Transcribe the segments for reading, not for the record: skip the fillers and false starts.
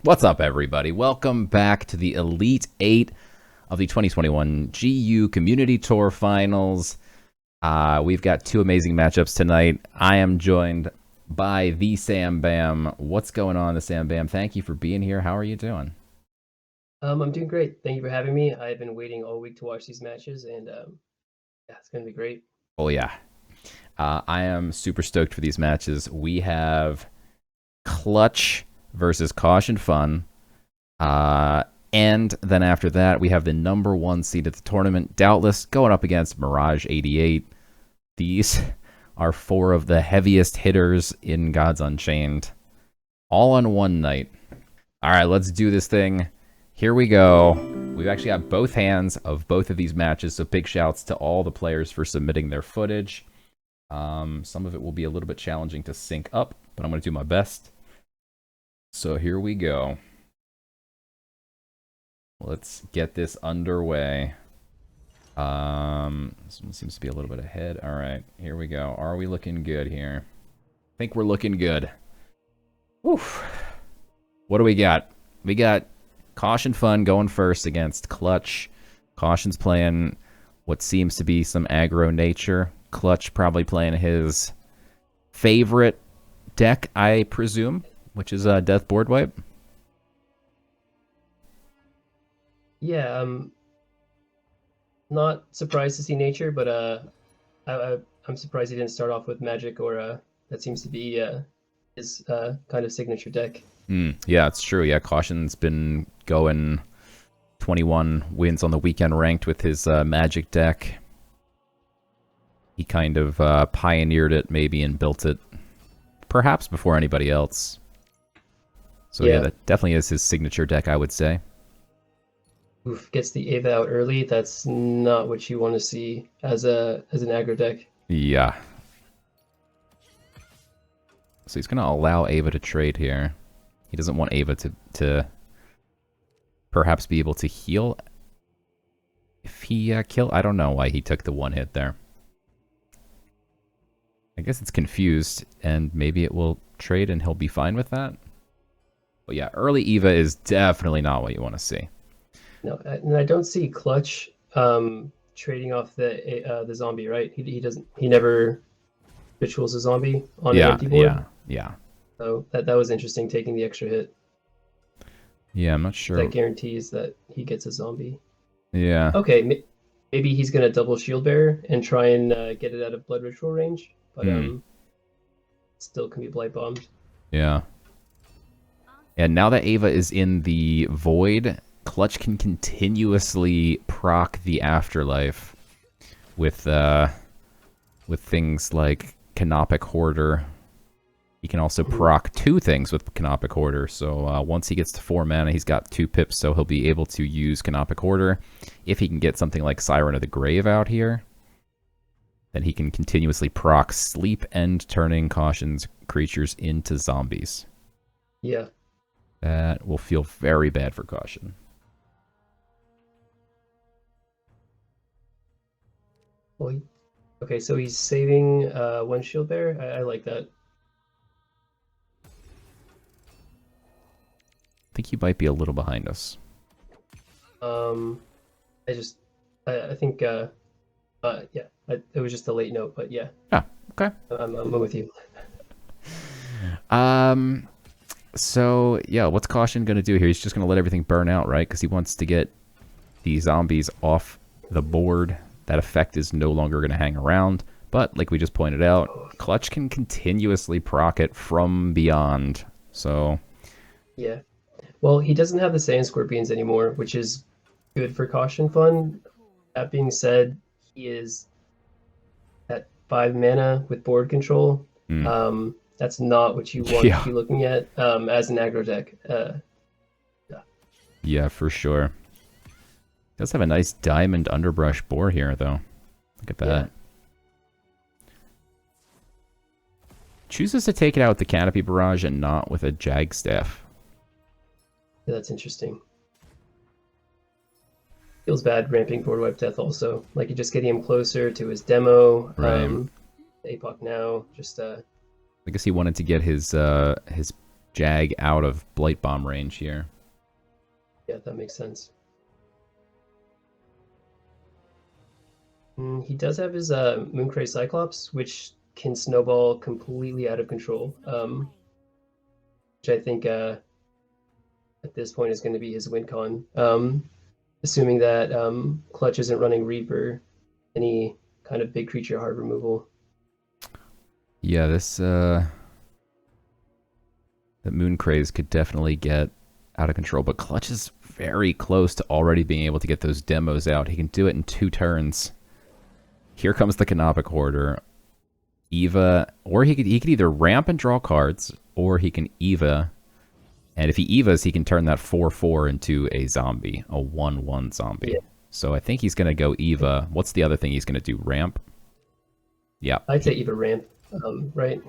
What's up, everybody? Welcome back to the Elite 8 of the 2021 GU Community Tour Finals. We've got two amazing matchups tonight. I am joined by the Sam Bam. What's going on, the Sam Bam? Thank you for being here. How are you doing? I'm doing great. Thank you for having me. I've been waiting all week to watch these matches, and yeah, it's gonna be great. Oh, yeah. I am super stoked for these matches. We have Clutch versus CautionFun. And then after that, we have the number one seed at the tournament, Doubtless, going up against Mirage88. These are four of the heaviest hitters in Gods Unchained, all on one night. All right, let's do this thing. Here we go. We've actually got both hands of both of these matches, so big shouts to all the players for submitting their footage. Some of it will be a little bit challenging to sync up, but I'm going to do my best. So here we go. Let's get this underway. This one seems to be a little bit ahead. All right, here we go. Are we looking good here? I think we're looking good. Oof. What do we got? We got CautionFun going first against Clutch. Caution's playing what seems to be some aggro nature. Clutch probably playing his favorite deck, I presume, which is a Death Board Wipe. Yeah, I'm not surprised to see nature, but I'm surprised he didn't start off with magic, or that seems to be his kind of signature deck. Yeah, it's true. Yeah, Caution's been going 21 wins on the weekend ranked with his magic deck. He kind of pioneered it maybe and built it perhaps before anybody else. So yeah, that definitely is his signature deck, I would say. Oof, gets the Ava out early. That's not what you want to see as an aggro deck. Yeah. So he's going to allow Ava to trade here. He doesn't want Ava to perhaps be able to heal if he kill. I don't know why he took the one hit there. I guess it's confused, and maybe it will trade and he'll be fine with that. But yeah, early Eva is definitely not what you want to see. No, and I don't see Clutch trading off the zombie, right? He doesn't. He never rituals a zombie on an empty board. Yeah. So that was interesting, taking the extra hit. Yeah, I'm not sure. That guarantees that he gets a zombie. Yeah. Okay, maybe he's gonna double shield bearer and try and get it out of blood ritual range, but still can be blight bombed. Yeah. And now that Ava is in the void, Clutch can continuously proc the afterlife with things like Canopic Hoarder. He can also proc two things with Canopic Hoarder. So once he gets to 4 mana, he's got 2 pips, so he'll be able to use Canopic Hoarder. If he can get something like Siren of the Grave out here, then he can continuously proc Sleep End, turning Caution's creatures into zombies. Yeah. That will feel very bad for Caution. Well, okay, so he's saving one shield bearer. I like that. I think he might be a little behind us. I think yeah, it was just a late note, but yeah. Ah, okay. I'm with you. So yeah, what's Caution gonna do here? He's just gonna let everything burn out, right? Because he wants to get the zombies off the board. That effect is no longer gonna hang around. But like we just pointed out, Clutch can continuously proc it from beyond. So yeah. Well, he doesn't have the Sand Scorpions anymore, which is good for CautionFun. That being said, he is at 5 mana with board control. That's not what you want to be looking at as an aggro deck. Yeah, for sure. Does have a nice diamond underbrush boar here, though. Look at that. Yeah. Chooses to take it out with the Canopy Barrage and not with a Jagstaff. Yeah, that's interesting. Feels bad ramping board wipe death also. Like you're just getting him closer to his demo. Right. APOC now. Just I guess he wanted to get his Jag out of Blight Bomb range here. Yeah, that makes sense. He does have his Mooncray Cyclops, which can snowball completely out of control. Which I think at this point is going to be his win con. Assuming that Clutch isn't running Reaper, any kind of big creature hard removal. Yeah, this the Moon Craze could definitely get out of control, but Clutch is very close to already being able to get those demos out. He can do it in 2 turns. Here comes the Canopic Hoarder. Eva, or he could either ramp and draw cards, or he can Eva. And if he Evas, he can turn that 4/4 into a zombie, a 1/1 zombie. Yeah. So I think he's going to go Eva. What's the other thing he's going to do? Ramp? Yeah. I'd say Eva ramp, right?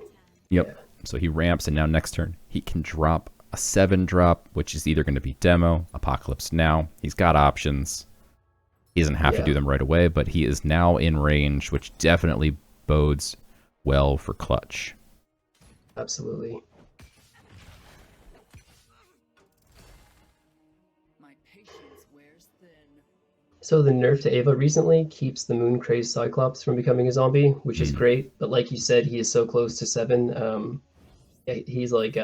Yep. Yeah. So he ramps, and now next turn he can drop a 7-drop, which is either going to be Demo, Apocalypse Now. He's got options. He doesn't have to do them right away, but he is now in range, which definitely bodes well for Clutch. Absolutely. So the nerf to Ava recently keeps the Moon Crazed Cyclops from becoming a zombie, which is great. But like you said, he is so close to 7. He's like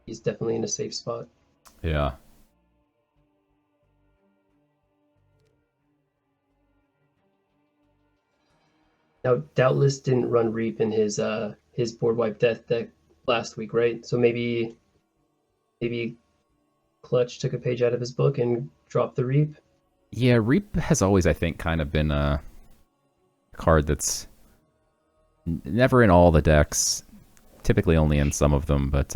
he's definitely in a safe spot. Yeah. Now, Doubtless didn't run Reap in his board wipe death deck last week, right? So maybe Clutch took a page out of his book and dropped the Reap. Yeah, Reap has always, I think, kind of been a card that's never in all the decks, typically only in some of them, but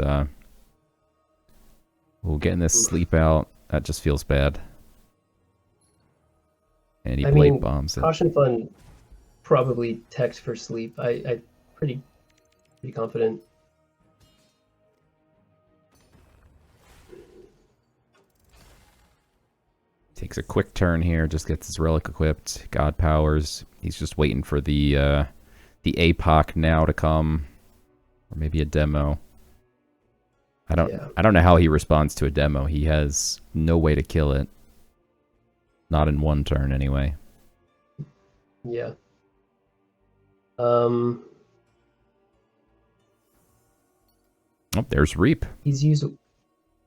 we'll get in this sleep out. That just feels bad. And he Blade Bombs it. CautionFun probably teched for sleep. I pretty confident. Takes a quick turn here, just gets his relic equipped. God powers. He's just waiting for the APOC now to come, or maybe a demo. I don't know how he responds to a demo. He has no way to kill it. Not in 1 turn, anyway. Yeah. Oh, there's Reap. He's used.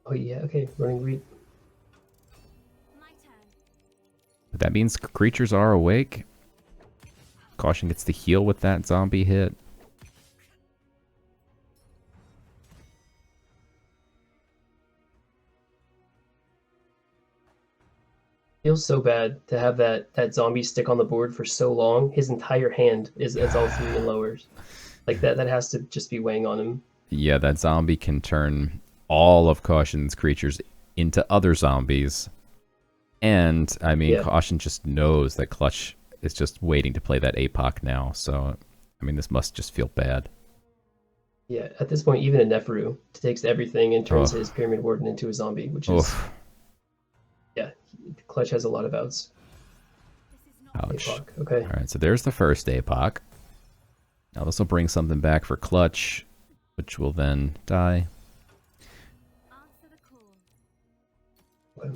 Oh yeah. Okay, running Reap. But that means creatures are awake. Caution gets to heal with that zombie hit. Feels so bad to have that zombie stick on the board for so long. His entire hand is all 3 and lowers. Like that has to just be weighing on him. Yeah, that zombie can turn all of Caution's creatures into other zombies. And, I mean, Caution just knows that Clutch is just waiting to play that APOC now. So, I mean, this must just feel bad. Yeah, at this point, even a Neferu takes everything and turns his Pyramid Warden into a zombie, which is... Yeah, Clutch has a lot of outs. Ouch. APOC. Okay. All right, so there's the first APOC. Now this will bring something back for Clutch, which will then die. Okay.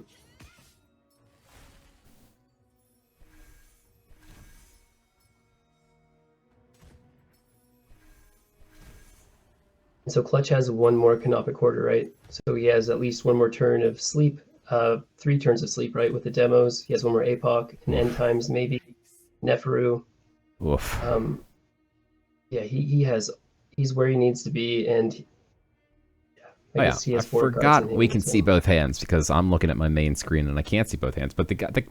So Clutch has 1 more Canopic Hoarder, right? So he has at least 1 more turn of sleep, 3 turns of sleep, right? With the demos, he has 1 more APOC, and end times maybe, Neferu. Oof. Yeah, he's where he needs to be, and I forgot we can see both hands because I'm looking at my main screen and I can't see both hands. But the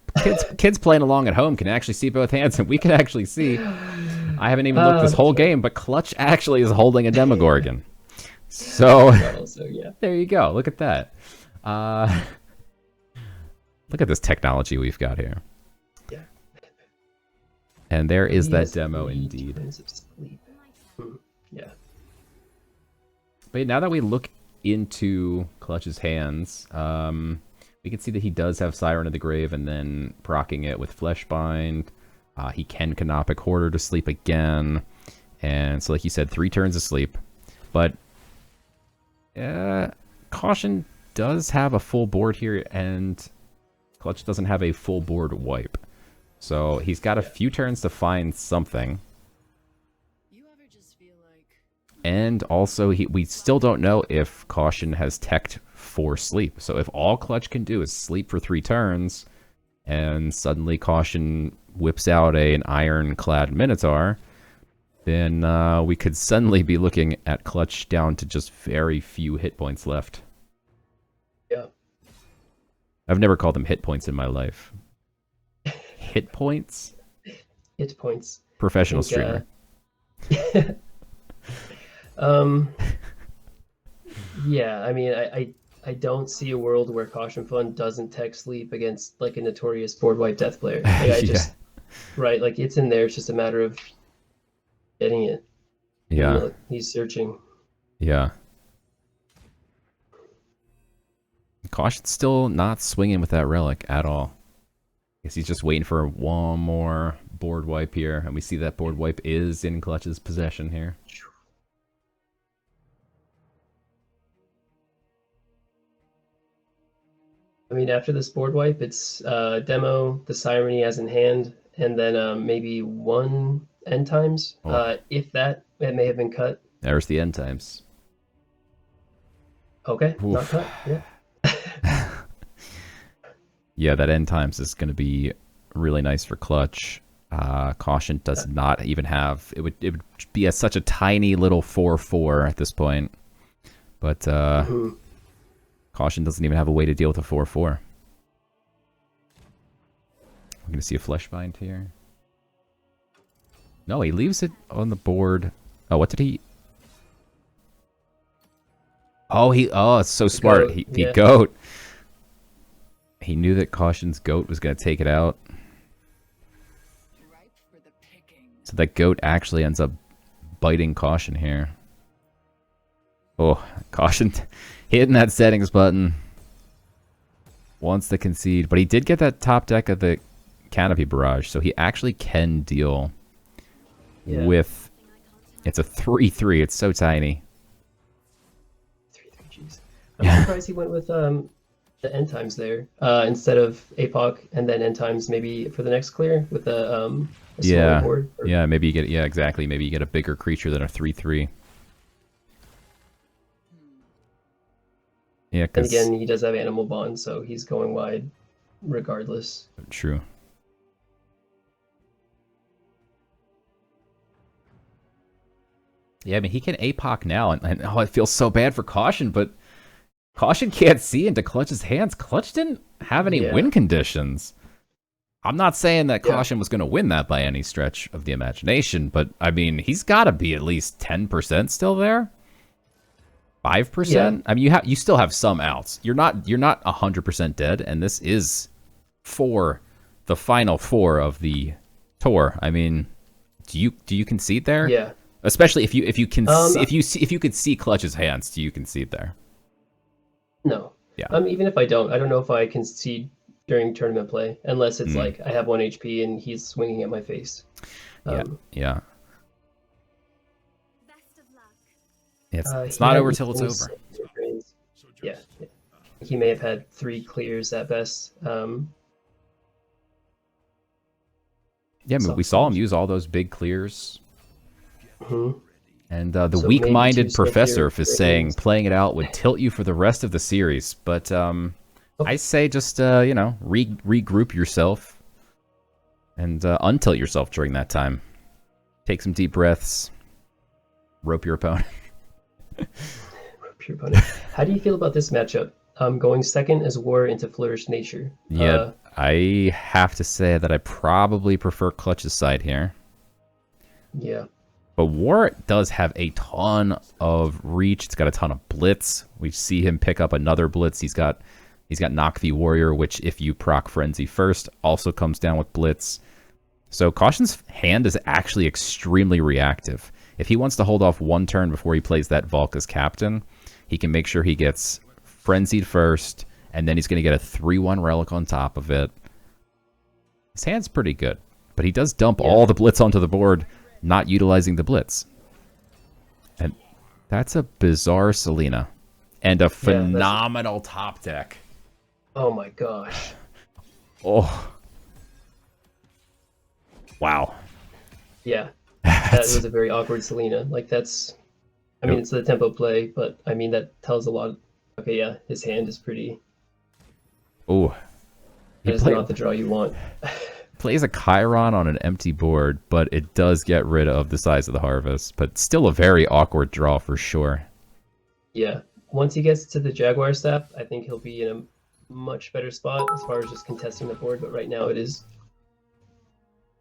kids playing along at home can actually see both hands, and we can actually see. I haven't even looked this whole game, but Clutch actually is holding a Demogorgon. So there you go. Look at that. Look at this technology we've got here. Yeah. And there is that demo indeed. Yeah. But now that we look into Clutch's hands, we can see that he does have Siren of the Grave and then proccing it with Fleshbind. He can Canopic Hoarder to sleep again. And so like you said, 3 turns of sleep. But Caution does have a full board here, and Clutch doesn't have a full board wipe. So he's got a few turns to find something. And also, we still don't know if Caution has teched for sleep. So if all Clutch can do is sleep for 3 turns, and suddenly Caution whips out an ironclad Minotaur, then we could suddenly be looking at Clutch down to just very few hit points left. Yeah. I've never called them hit points in my life. Hit points? Hit points. Professional streamer. Yeah, I mean, I don't see a world where CautionFun doesn't tech sleep against like a notorious board wipe death player. Like, I just right, like it's in there. It's just a matter of getting it. Yeah. And, he's searching. Yeah. Caution's still not swinging with that relic at all. Guess he's just waiting for one more board wipe here, and we see that board wipe is in Clutch's possession here. I mean, after this board wipe, it's demo, the Siren he has in hand, and then maybe 1 end times. Oh. If that, it may have been cut. There's the end times. Okay, Oof. not cut. Yeah. Yeah, that end times is going to be really nice for Clutch. Caution does not even have... It would be such a tiny little 4/4 at this point. But Caution doesn't even have a way to deal with a 4/4. We're going to see a Fleshbind here. No, he leaves it on the board. Oh, what did he... Oh, it's so smart. Goat, He goat. He knew that Caution's goat was going to take it out. So that goat actually ends up biting Caution here. Oh, Caution hitting that settings button. Wants to concede. But he did get that top deck of the Canopy Barrage, so he actually can deal with... It's a 3/3. It's so tiny. 3/3, jeez. I'm surprised he went with the end times there instead of APOC and then end times maybe for the next clear with a smaller board. Yeah, maybe you get... Yeah, exactly. Maybe you get a bigger creature than a 3/3. Yeah, and again, he does have Animal Bond, so he's going wide regardless. True. Yeah, I mean, he can APOC now, and oh, it feels so bad for Caution, but Caution can't see into Clutch's hands. Clutch didn't have any win conditions. I'm not saying that Caution was going to win that by any stretch of the imagination, but, I mean, he's got to be at least 10% still there. 5%? Yeah. I mean, you still have some outs. You're not 100% dead, and this is for the final 4 of the tour. I mean, do you concede there? Yeah. Especially if you can if you could see Clutch's hands, do you concede there? No. Yeah. Even if I don't know if I concede during tournament play unless it's like I have 1 HP and he's swinging at my face. Yeah. It's not over till it's over. Yeah. He may have had 3 clears at best. Yeah, we saw him use all those big clears. Mm-hmm. And the weak-minded professor is saying playing it out would tilt you for the rest of the series. But I say just, regroup yourself and untilt yourself during that time. Take some deep breaths. Rope your opponent. Rope your opponent. How do you feel about this matchup? Going second as War into Flourish Nature. Yeah, I have to say that I probably prefer Clutch's side here. Yeah. But War does have a ton of reach. It's got a ton of blitz. We see him pick up another blitz. He's got Knock the Warrior, which if you proc Frenzy first, also comes down with blitz. So Caution's hand is actually extremely reactive. If he wants to hold off 1 turn before he plays that Valka's Captain, he can make sure he gets Frenzied first, and then he's going to get a 3/1 Relic on top of it. His hand's pretty good, but he does dump all the blitz onto the board, not utilizing the blitz. And That's a bizarre Selena. And a Yeah, that's. phenomenal top deck. Oh my gosh. Oh. Wow. Yeah, that That's... was a very awkward Selena. Like that's. I mean, it's the tempo play, but I mean that tells a lot. Okay, yeah, his hand is pretty. Oh. He That is play, not the draw you want. plays a Chiron on an empty board, but it does get rid of the size of the harvest. But still a very awkward draw for sure. Yeah, once he gets to the Jaguar step, I think he'll be in a much better spot as far as just contesting the board. But right now, it is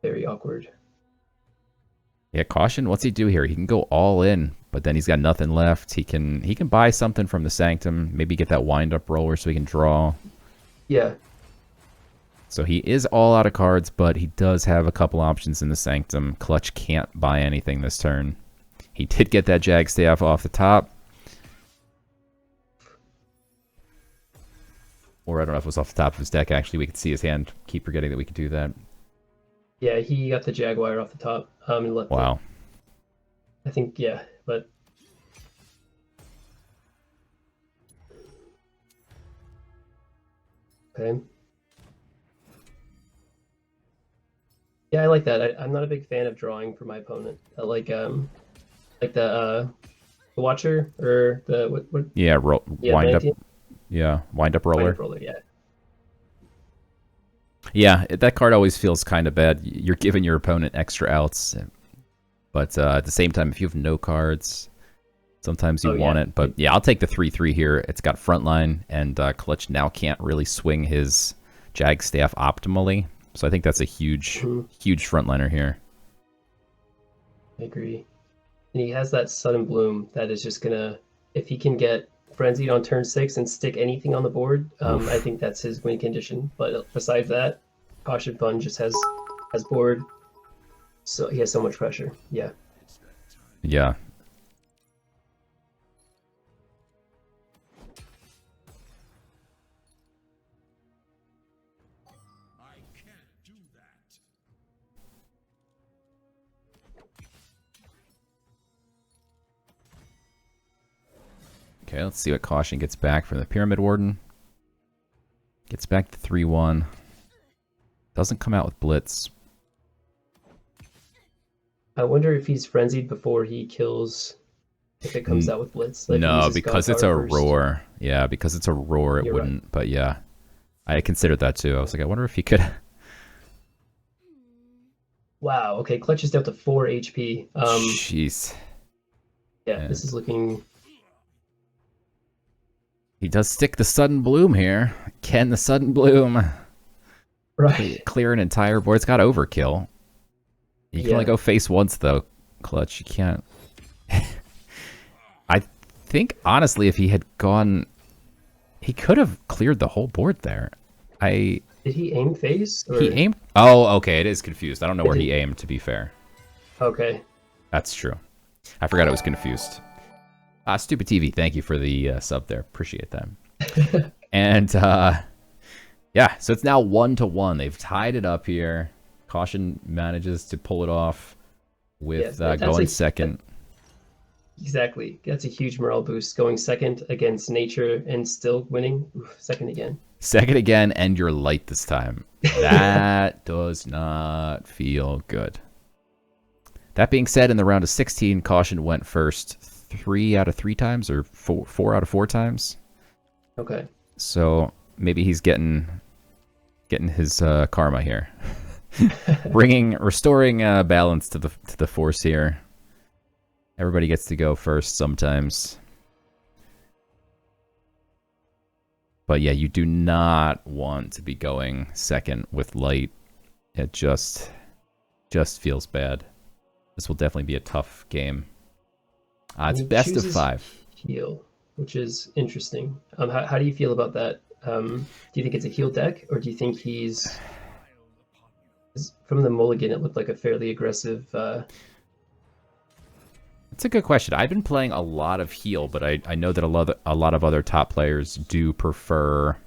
very awkward. Yeah, caution. What's he do here? He can go all in, but then he's got nothing left. He can buy something from the Sanctum, maybe get that wind up roller so he can draw. Yeah. So he is all out of cards, but he does have a couple options in the Sanctum. Clutch can't buy anything this turn. He did get that Jag Staff off the top. Or I don't know if it was off the top of his deck, actually. We could see his hand. Keep forgetting that we could do that. Yeah, he got the Jaguar off the top. And left Wow. I think, yeah, but... Okay. Yeah, I like that. I'm not a big fan of drawing for my opponent. Like the Watcher or the what? Yeah, Yeah, wind up. 19? Yeah, wind up roller. Wind up roller, yeah. Yeah, that card always feels kind of bad. You're giving your opponent extra outs, but at the same time, if you have no cards, sometimes you want it. But yeah, I'll take the 3/3 here. It's got frontline, and Clutch now can't really swing his Jag Staff optimally. So I think that's a huge frontliner here. I agree. And he has that Sudden Bloom that is just gonna, if he can get Frenzied on turn 6 and stick anything on the board, I think that's his win condition. But besides that, CautionFun just has board, so he has so much pressure. Yeah. Yeah. Okay, let's see what Caution gets back from the Pyramid Warden. Gets back to 3/1. Doesn't come out with Blitz. I wonder if he's frenzied before he kills. If it comes out with Blitz. Like no, because it's a roar. Yeah, because it's a roar, it wouldn't. Right. But yeah, I considered that too. I was like, I wonder if he could. Wow. Okay, Clutch is down to 4 HP. Jeez. Yeah, this is looking. He does stick the Sudden Bloom here. Can the Sudden Bloom clear an entire board? It's got Overkill. You can only go face once, though, Clutch. You can't... I think, honestly, if he had gone... He could have cleared the whole board there. Did he aim face? Or... He aimed... Oh, okay, it is confused. I don't know where he aimed, to be fair. Okay. That's true. I forgot I was confused. Stupid TV, thank you for the sub there. Appreciate that. And, yeah, so it's now 1-1. They've tied it up here. Caution manages to pull it off with going second. Exactly. That's a huge morale boost. Going second against nature and still winning. Oof, second again. Second again, and you're light this time. That does not feel good. That being said, in the round of 16, Caution went first 3 out of 3 times, or 4 out of 4 times. Okay. So maybe he's getting his karma here. restoring balance to the force here. Everybody gets to go first sometimes. But yeah, you do not want to be going second with light. It just feels bad. This will definitely be a tough game. It's best of 5. Heal, which is interesting. How do you feel about that? Do you think it's a heal deck, or do you think he's... From the mulligan, it looked like a fairly aggressive... It's a good question. I've been playing a lot of heal, but I know that a lot of other top players do prefer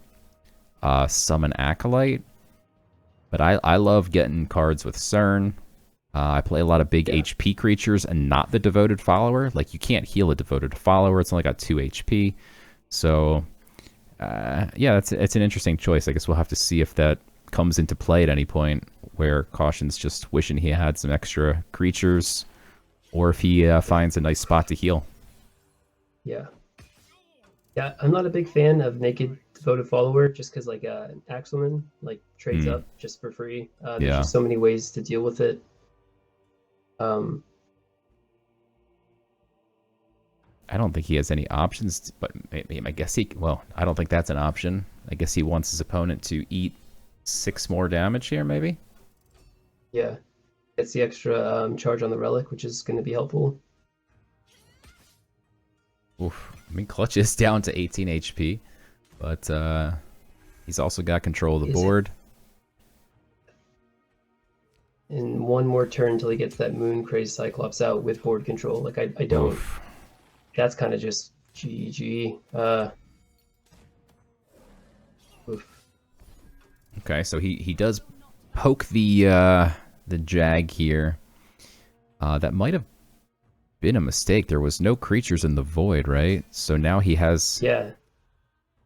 Summon Acolyte. But I love getting cards with CERN. I play a lot of big HP creatures and not the Devoted Follower. Like, you can't heal a Devoted Follower. It's only got 2 HP. So, yeah, it's an interesting choice. I guess we'll have to see if that comes into play at any point where Caution's just wishing he had some extra creatures, or if he finds a nice spot to heal. Yeah. Yeah, I'm not a big fan of Naked Devoted Follower just because, like, Axelman, like, trades up just for free. There's just so many ways to deal with it. I don't think he has any options, but maybe, I guess well, I don't think that's an option. I guess he wants his opponent to eat 6 more damage here, maybe? Yeah. Gets the extra charge on the relic, which is going to be helpful. Oof. I mean, Clutch is down to 18 HP, but he's also got control of the board. And one more turn until he gets that Moon Crazed Cyclops out with board control. Like, I don't... Oof. That's kind of just GG. Oof. Okay, so he does poke the Jag here. That might have been a mistake. There was no creatures in the void, right? So now he has... Yeah.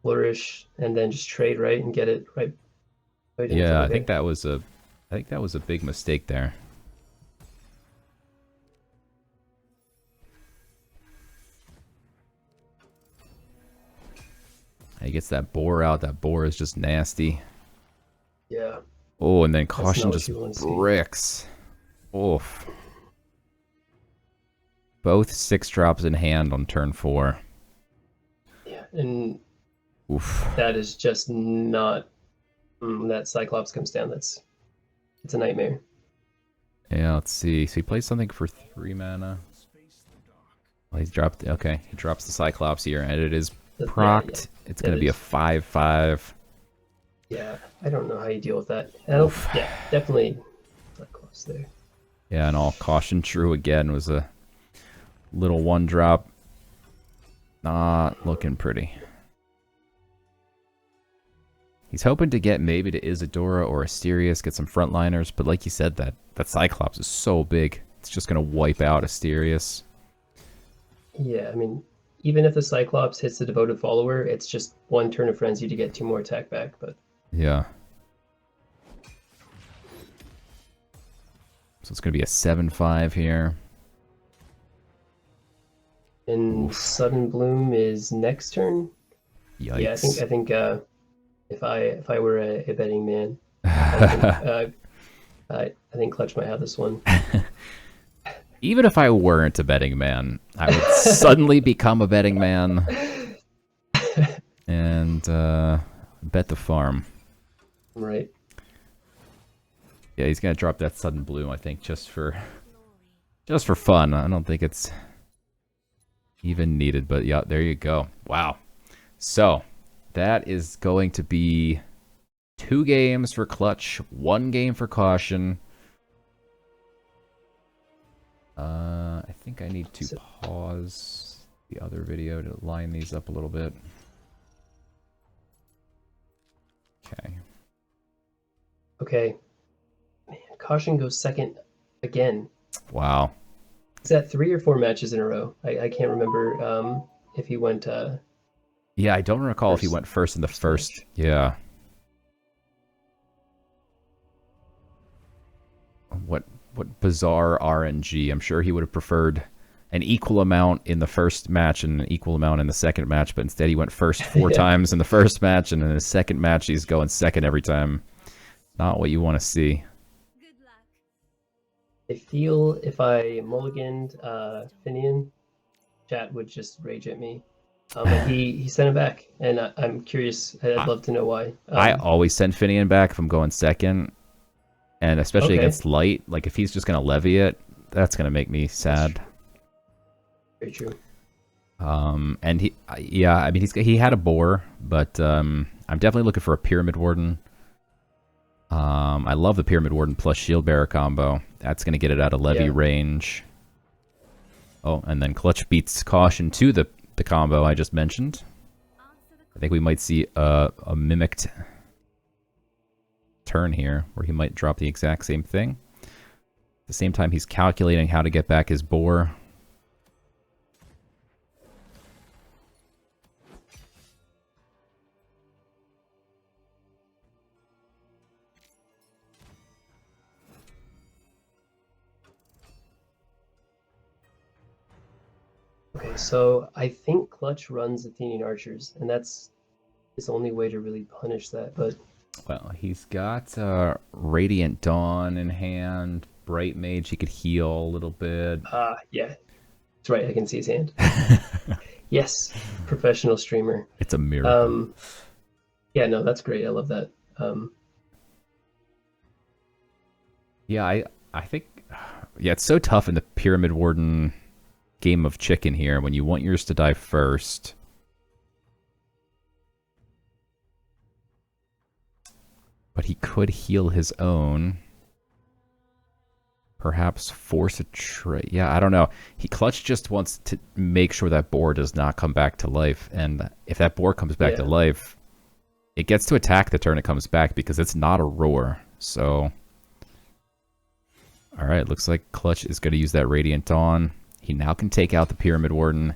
Flourish and then just trade, right? And get it right yeah, I think that was a big mistake there. He gets that boar out. That boar is just nasty. Yeah. Oh, and then Caution just bricks. Oof. Both 6-drops in hand on turn 4. Yeah, and oof. That is just not... that Cyclops comes down. It's a nightmare. Yeah, let's see. So he plays something for 3 mana. Well, he's dropped... Okay, he drops the Cyclops here, and it is procced. Yeah. It's going to be a 5/5. Yeah, I don't know how you deal with that. Yeah, definitely Cyclops there. Yeah, and all Caution True again was a little 1-drop. Not looking pretty. He's hoping to get maybe to Isadora or Asterius, get some frontliners, but like you said, that Cyclops is so big. It's just going to wipe out Asterius. Yeah, I mean, even if the Cyclops hits the Devoted Follower, it's just 1 turn of Frenzy to get 2 more attack back, but... Yeah. So it's going to be a 7/5 here. And oof. Sudden Bloom is next turn? Yikes. Yeah, I think if I were a betting man, I think Clutch might have this one. Even if I weren't a betting man, I would suddenly become a betting man and bet the farm. Right. Yeah, he's gonna drop that Sudden Bloom, I think, just for fun. I don't think it's even needed, but yeah, there you go. Wow. So that is going to be 2 games for Clutch, 1 game for Caution. I think I need to pause the other video to line these up a little bit. Okay. Okay. Man, Caution goes second again. Wow. Is that 3 or 4 matches in a row? I can't remember if he went... yeah, I don't recall if he went first in the first. Match. Yeah. What bizarre RNG. I'm sure he would have preferred an equal amount in the first match and an equal amount in the second match, but instead he went first 4 times in the first match, and in the second match he's going second every time. Not what you want to see. Good luck. I feel if I mulliganed Finian, chat would just rage at me. But he sent it back, and I'm curious. I'd love to know why. I always send Finian back if I'm going second. And especially against light, like if he's just going to levy it, that's going to make me sad. Very true. And I mean, he had a boar, but I'm definitely looking for a Pyramid Warden. I love the Pyramid Warden plus Shield Bearer combo. That's going to get it out of levy range. Oh, and then Clutch beats Caution to the combo I just mentioned. I think we might see a mimicked turn here where he might drop the exact same thing. At the same time, he's calculating how to get back his boar. Okay, so I think Clutch runs Athenian archers, and that's his only way to really punish that. But Well, he's got Radiant Dawn in hand. Bright Mage, he could heal a little bit. yeah, that's right. I can see his hand. Yes, professional streamer. It's a miracle. Yeah, no, that's great. I love that. Yeah, I think... Yeah, it's so tough in the Pyramid Warden game of chicken here when you want yours to die first. But he could heal his own. Perhaps force a trade. Yeah, I don't know. Clutch just wants to make sure that boar does not come back to life. And if that boar comes back to life, it gets to attack the turn it comes back because it's not a roar. So, alright, looks like Clutch is going to use that Radiant Dawn. He now can take out the Pyramid Warden.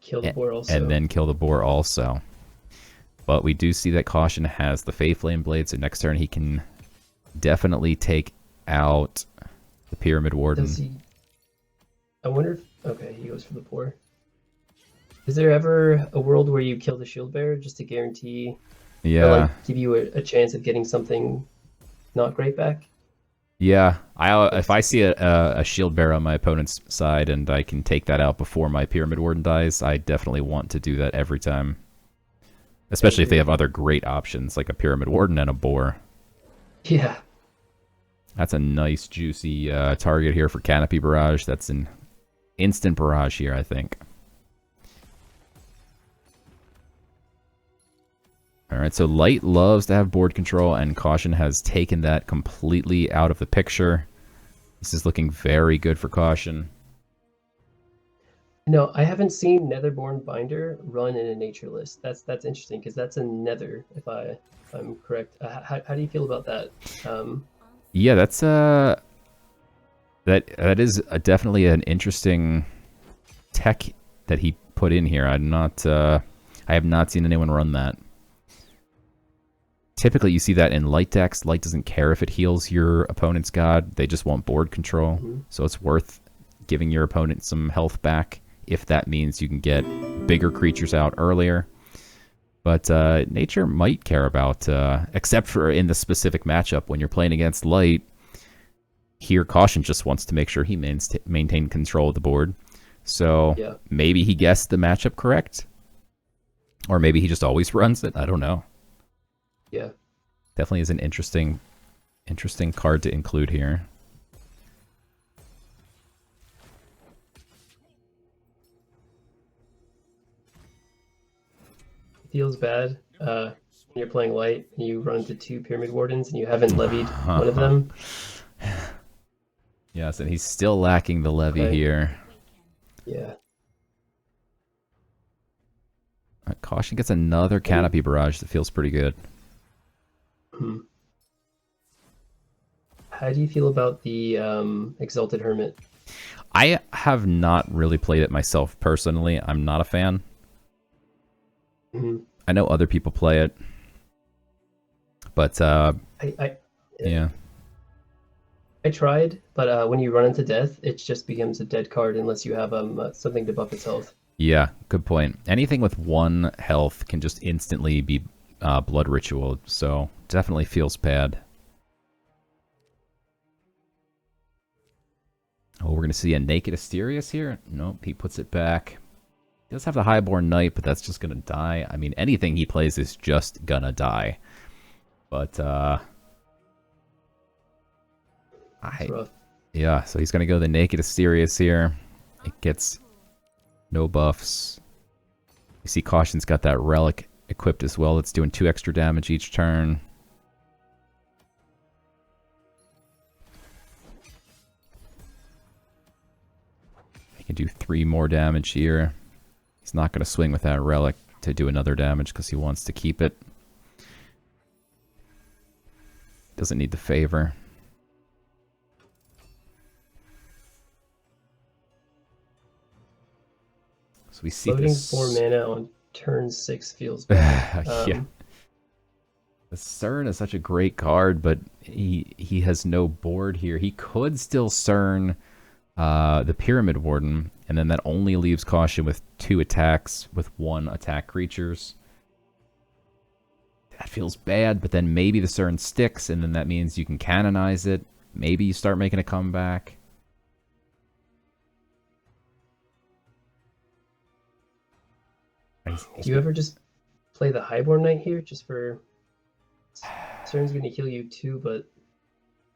Kill the boar also. And then kill the boar also. But we do see that Caution has the Fae Flame Blade, so next turn he can definitely take out the Pyramid Warden. Does he... I wonder if... Okay, he goes for the boar. Is there ever a world where you kill the shield bearer just to guarantee... Yeah. Or like give you a chance of getting something not great back? Yeah. If I see a shield bearer on my opponent's side and I can take that out before my Pyramid Warden dies, I definitely want to do that every time. Especially if they have other great options, like a Pyramid Warden and a boar. Yeah. That's a nice, juicy target here for Canopy Barrage. That's an instant barrage here, I think. Alright, so Light loves to have board control, and Caution has taken that completely out of the picture. This is looking very good for Caution. No, I haven't seen Netherborn Binder run in a nature list. That's interesting because that's a Nether, if I'm correct. How do you feel about that? Yeah, that's that is definitely an interesting tech that he put in here. I have not seen anyone run that. Typically, you see that in Light decks. Light doesn't care if it heals your opponent's god. They just want board control. So it's worth giving your opponent some health back if that means you can get bigger creatures out earlier. But nature might care about, except for in the specific matchup when you're playing against Light. Here, Caution just wants to make sure he maintain control of the board. So maybe he guessed the matchup correct. Or maybe he just always runs it. I don't know. Yeah. Definitely is an interesting card to include here. Feels bad when you're playing Light and you run into 2 Pyramid Wardens and you haven't levied one of them. Yes, and he's still lacking the levy here. Yeah. Caution gets another Canopy Barrage that feels pretty good. How do you feel about the Exalted Hermit? I have not really played it myself personally. I'm not a fan. I know other people play it. But, yeah. I tried, but when you run into death, it just becomes a dead card unless you have something to buff its health. Yeah, good point. Anything with 1 health can just instantly be blood ritual, so definitely feels bad. Oh, we're going to see a Naked Asterius here? Nope, he puts it back. He does have the Highborn Knight, but that's just going to die. I mean, anything he plays is just gonna die. But, yeah, so he's going to go the Naked Asterius here. It gets no buffs. You see Caution's got that Relic equipped as well. It's doing 2 extra damage each turn. He can do 3 more damage here. He's not going to swing with that Relic to do another damage because he wants to keep it. Doesn't need the favor. So we see Floating this. 4 mana on turn 6 feels bad. Yeah. The CERN is such a great card, but he has no board here. He could still CERN the Pyramid Warden, and then that only leaves Caution with 2 attacks with 1 attack creatures. That feels bad, but then maybe the CERN sticks, and then that means you can canonize it. Maybe you start making a comeback. Do you ever just play the Highborn Knight here, just for... CERN's going to heal you too, but...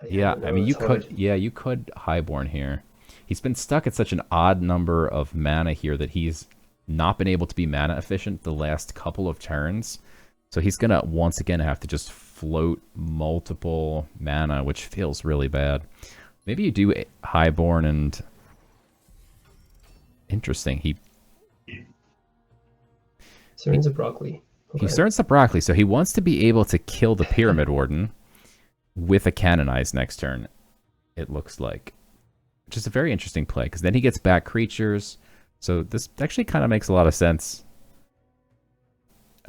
Yeah, I mean, you could Highborn here. He's been stuck at such an odd number of mana here that he's not been able to be mana efficient the last couple of turns. So he's going to, once again, have to just float multiple mana, which feels really bad. Maybe you do Highborn and... Interesting. CERN's a broccoli. Okay. He CERNs the broccoli, so he wants to be able to kill the Pyramid Warden with a Canonize next turn, it looks like. Which is a very interesting play, because then he gets back creatures. So this actually kind of makes a lot of sense.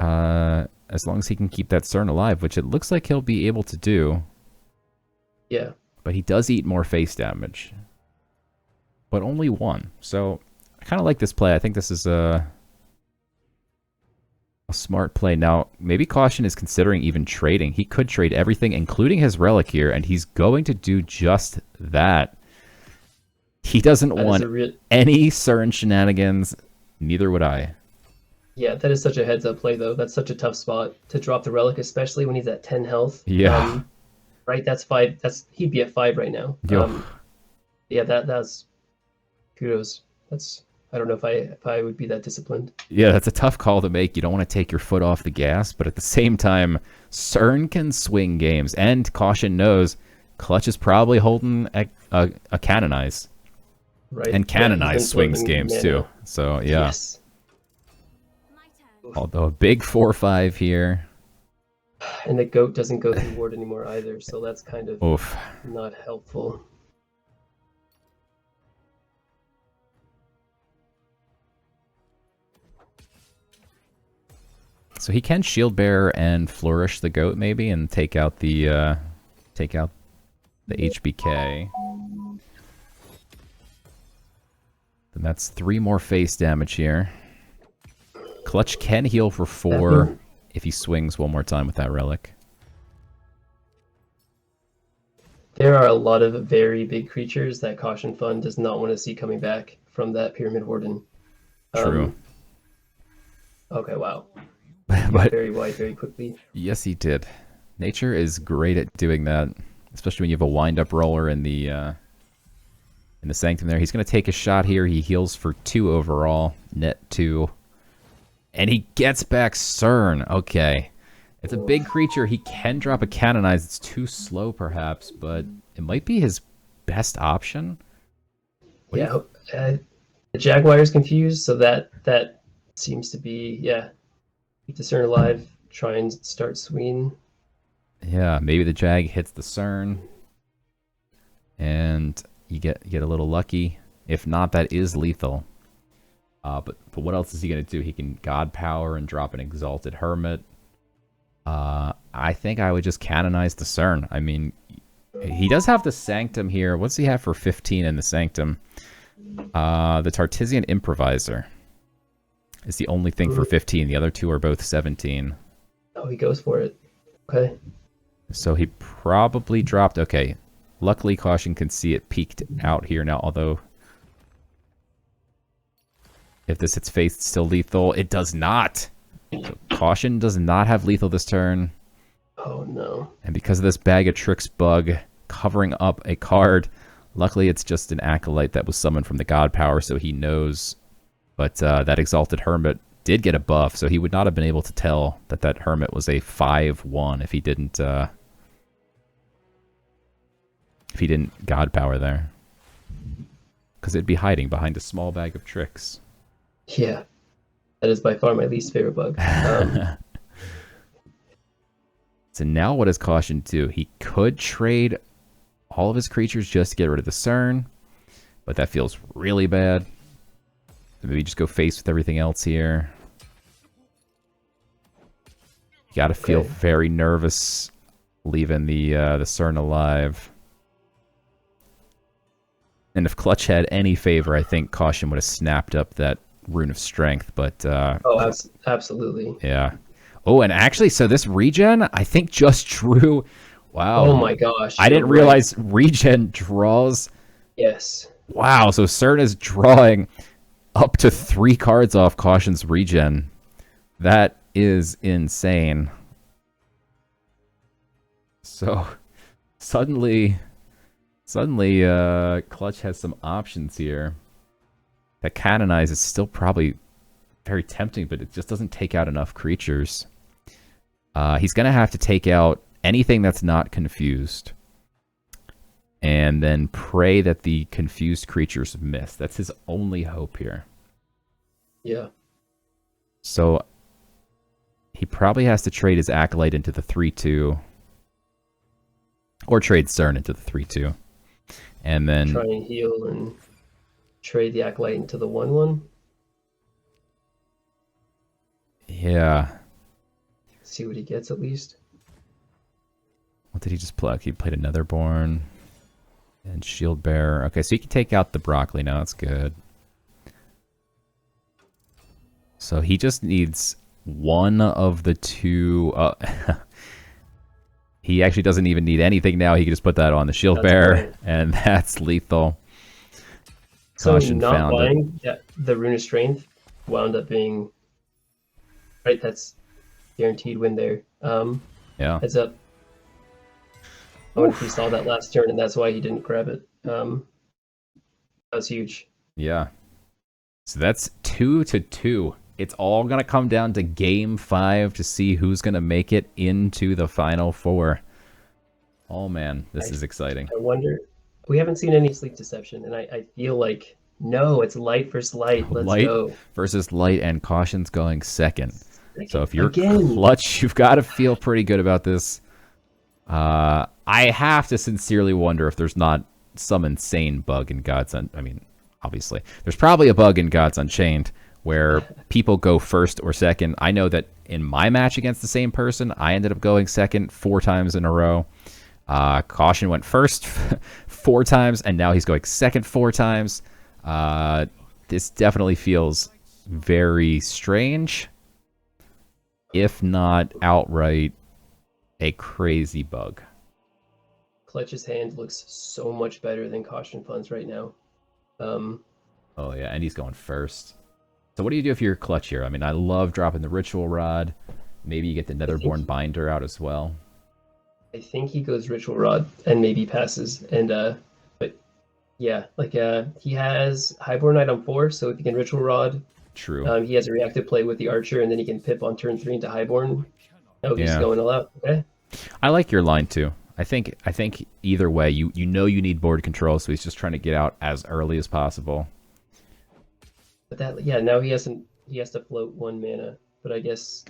As long as he can keep that CERN alive, which it looks like he'll be able to do. Yeah. But he does eat more face damage. But only 1. So I kind of like this play. I think this is a smart play. Now, maybe Caution is considering even trading. He could trade everything, including his Relic here, and he's going to do just that. He doesn't want any CERN shenanigans. Neither would I. Yeah, that is such a heads-up play, though. That's such a tough spot to drop the Relic, especially when he's at 10 health. Yeah. Right, that's 5. He'd be at 5 right now. Yeah, that's kudos. I don't know if I would be that disciplined. Yeah, that's a tough call to make. You don't want to take your foot off the gas, but at the same time, CERN can swing games, and Caution knows Clutch is probably holding a Canonize. Right. And Canonize swings games mana too. So yeah. Yes. Although a big 4/5 here. And the goat doesn't go through ward anymore either, so that's kind of not helpful. So he can Shield Bearer and Flourish the goat maybe, and take out the HBK. Then that's 3 more face damage here. Clutch can heal for 4 if he swings one more time with that Relic. There are a lot of very big creatures that CautionFun does not want to see coming back from that Pyramid Warden. True. Okay, wow. But very wide very quickly. Yes, he did. Nature is great at doing that, especially when you have a wind-up roller in the Sanctum there. He's going to take a shot here. He heals for 2 overall, net 2. And he gets back CERN. Okay. It's a big creature. He can drop a Canonize. It's too slow, perhaps, but it might be his best option. The Jaguar's confused, so that seems to be, keep the CERN alive, try and start swinging. Yeah, maybe the Jag hits the CERN, and you get a little lucky. If not, that is lethal. But what else is he going to do? He can God Power and drop an Exalted Hermit. I think I would just Canonize the CERN. I mean, he does have the Sanctum here. What's he have for 15 in the Sanctum? The Tartessian Improviser is the only thing for 15. The other 2 are both 17. Oh, he goes for it. Okay. So he probably dropped... Okay. Luckily, Caution can see it peeked out here now, although... If this hits face, it's still lethal. It does not! So Caution does not have lethal this turn. Oh, no. And because of this Bag of Tricks bug covering up a card, luckily it's just an Acolyte that was summoned from the God Power, so he knows. But that Exalted Hermit did get a buff, so he would not have been able to tell that that Hermit was a 5/1 if he didn't God Power there. Because it'd be hiding behind a small Bag of Tricks. Yeah. That is by far my least favorite bug. So now what does Caution do? He could trade all of his creatures just to get rid of the CERN, but that feels really bad. Maybe just go face with everything else here. You gotta feel very nervous leaving the CERN alive. And if Clutch had any favor, I think Caution would have snapped up that Rune of Strength, but... oh, absolutely. Yeah. Oh, and actually, so this regen, I think just drew... Wow. Oh my gosh. I didn't realize regen draws... Yes. Wow, so CERN is drawing up to 3 cards off Caution's regen. That is insane. So, suddenly, Clutch has some options here. That Canonize is still probably very tempting, but it just doesn't take out enough creatures. He's going to have to take out anything that's not confused. And then pray that the confused creatures miss. That's his only hope here. Yeah. So he probably has to trade his Acolyte into the 3/2. Or trade CERN into the 3/2. And then... try and heal and trade the Acolyte into the 1/1. Yeah. See what he gets at least. What did he just pluck? He played another Born. And Shield Bearer. Okay, so he can take out the Broccoli now. That's good. So he just needs one of the 2... he actually doesn't even need anything now. He can just put that on the Shield Bearer, right. And that's lethal. So Caution not buying the Rune of Strength wound up being... right, that's guaranteed win there. Yeah. Heads up. I wonder if he saw that last turn, and that's why he didn't grab it. That was huge. Yeah. So that's 2-2. It's all going to come down to Game 5 to see who's going to make it into the Final Four. Oh, man. This is exciting. I wonder... we haven't seen any Sleep Deception, and I feel like, no, it's Light versus Light. Let's go. Light versus Light, and Caution's going second. So if you're Clutch, you've got to feel pretty good about this. I have to sincerely wonder if there's not some insane bug in Gods I mean, obviously. There's probably a bug in Gods Unchained where people go first or second. I know that in my match against the same person, I ended up going second 4 times in a row. Caution went first 4 times, and now he's going second 4 times. This definitely feels very strange, if not outright a crazy bug. Clutch's hand looks so much better than CautionFun's right now. Oh yeah, and he's going first. So what do you do if you're Clutch here? I mean, I love dropping the Ritual Rod. Maybe you get the Netherborn Binder out as well. I think he goes Ritual Rod and maybe passes. And but yeah, like he has Highborn Knight on 4, so if he can Ritual Rod, true. He has a reactive play with the Archer, and then he can pip on turn 3 into Highborn. Oh, he's going all out. Okay. I like your line too. I think either way, you know you need board control, so he's just trying to get out as early as possible. But that now he has to float 1 mana. But I guess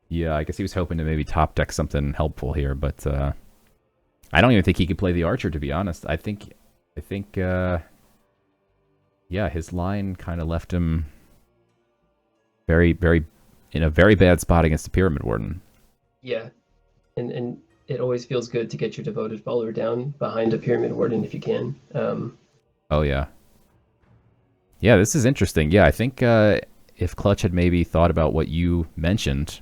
he was hoping to maybe top deck something helpful here, but I don't even think he could play the Archer, to be honest. I think his line kind of left him very in a very bad spot against the Pyramid Warden. Yeah, and it always feels good to get your Devoted Follower down behind a Pyramid Warden if you can. Oh yeah. Yeah, this is interesting. Yeah, I think if Clutch had maybe thought about what you mentioned,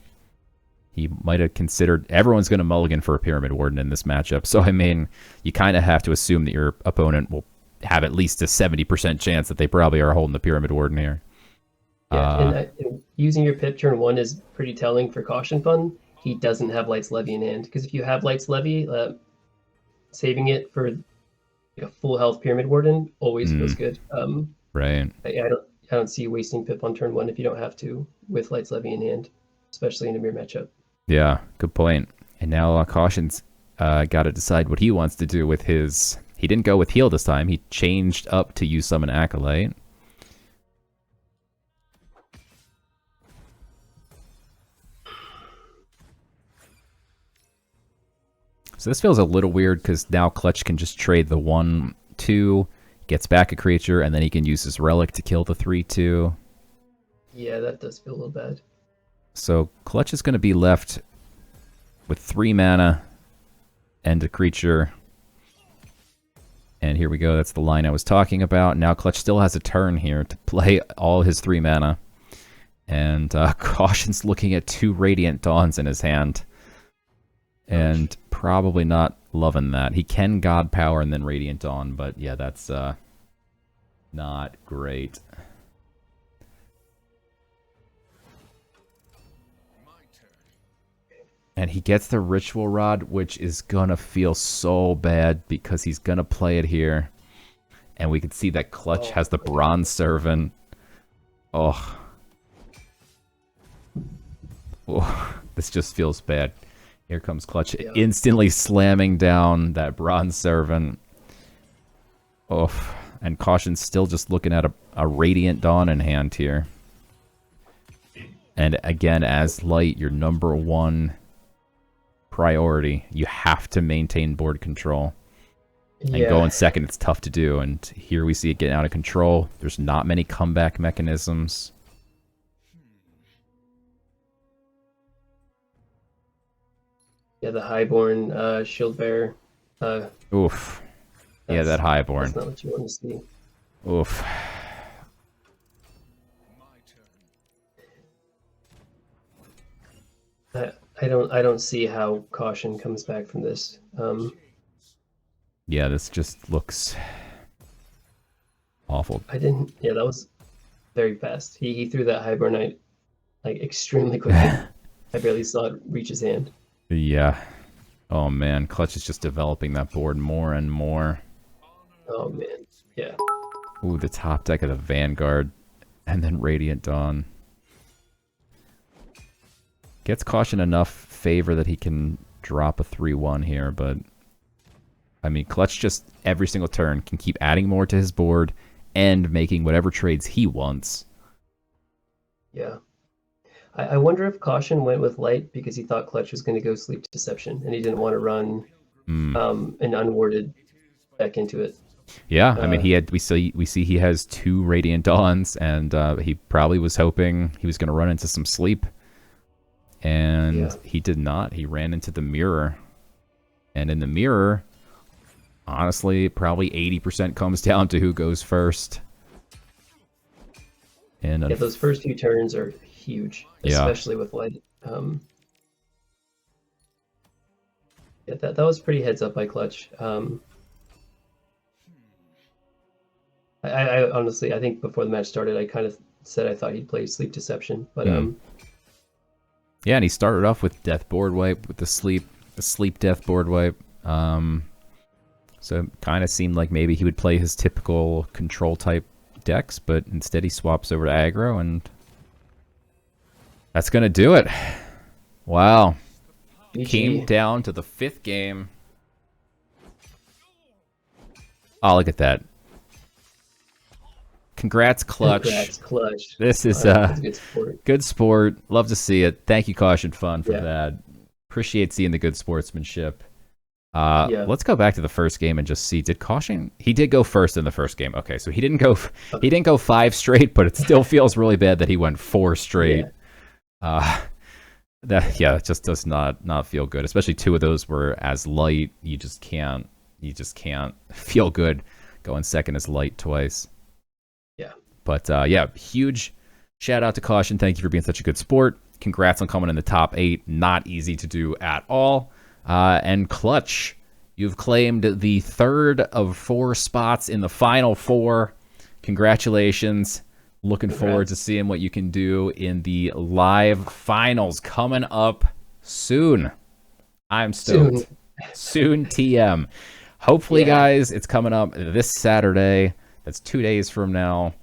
he might have considered everyone's going to mulligan for a Pyramid Warden in this matchup. So, I mean, you kind of have to assume that your opponent will have at least a 70% chance that they probably are holding the Pyramid Warden here. Yeah, and using your pip turn 1 is pretty telling for CautionFun. He doesn't have Light's Levy in hand, because if you have Light's Levy, saving it for a full health Pyramid Warden always feels good. Right. I don't see you wasting pip on turn 1 if you don't have to with Light's Levy in hand, especially in a mirror matchup. Yeah, good point. And now Caution's got to decide what he wants to do with his... He didn't go with heal this time. He changed up to use Summon Acolyte. So this feels a little weird because now Clutch can just trade the 1/2, gets back a creature, and then he can use his Relic to kill the 3/2. Yeah, that does feel a little bad. So Clutch is going to be left with 3 mana and a creature. And here we go. That's the line I was talking about. Now Clutch still has a turn here to play all his 3 mana. And Caution's looking at 2 Radiant Dawns in his hand. And probably not loving that. He can God Power and then Radiant Dawn, but yeah, that's not great. And he gets the Ritual Rod, which is gonna feel so bad because he's gonna play it here. And we can see that Clutch has the Bronze Servant. Oh. This just feels bad. Here comes Clutch, instantly slamming down that Bronze Servant. Oh, and Caution's still just looking at a Radiant Dawn in hand here. And again, as light, your number 1 priority. You have to maintain board control. And going second, it's tough to do. And here we see it getting out of control. There's not many comeback mechanisms. Yeah, the Highborn Shield Bearer. Oof. Yeah, that Highborn. That's not what you want to see. Oof. I don't see how Caution comes back from this. Yeah, this just looks awful. Yeah, that was very fast. He threw that Highborn like extremely quickly. I barely saw it reach his hand. Yeah. Oh man, Clutch is just developing that board more and more. Oh man, yeah. Ooh, the top deck of the Vanguard, and then Radiant Dawn. Gets Caution enough favor that he can drop a 3-1 here, but I mean, Clutch just every single turn can keep adding more to his board and making whatever trades he wants. Yeah. I wonder if Caution went with Light because he thought Clutch was going to go Sleep Deception, and he didn't want to run an unwarded deck into it. Yeah, I mean, we see he has 2 Radiant Dawns, and he probably was hoping he was going to run into some sleep, and he did not. He ran into the Mirror, and in the Mirror, honestly, probably 80% comes down to who goes first. And yeah, those first few turns are huge, especially with Light. Yeah, that was pretty heads up by Clutch. I honestly, I think before the match started, I kind of said I thought he'd play Sleep Deception, but yeah, and he started off with Death Board Wipe with the sleep Death Board Wipe. So it kind of seemed like maybe he would play his typical control type decks, but instead he swaps over to aggro, and that's gonna do it. Wow. Came down to the 5th game. Oh, look at that. Congrats, Clutch. Congrats, Clutch. This is good sport. Love to see it. Thank you, CautionFun, for that. Appreciate seeing the good sportsmanship. Let's go back to the first game and just see. Did Caution? He did go first in the first game. Okay, so he didn't go 5 straight, but it still feels really bad that he went 4 straight. It just does not feel good. Especially 2 of those were as light. You just can't feel good going second as light twice. Yeah. But huge shout out to Caution. Thank you for being such a good sport. Congrats on coming in the top 8. Not easy to do at all. And Clutch, you've claimed the 3rd of 4 spots in the final 4. Congratulations. Looking forward to seeing what you can do in the live finals coming up soon. I'm stoked. Soon TM. Hopefully, guys, it's coming up this Saturday. That's 2 days from now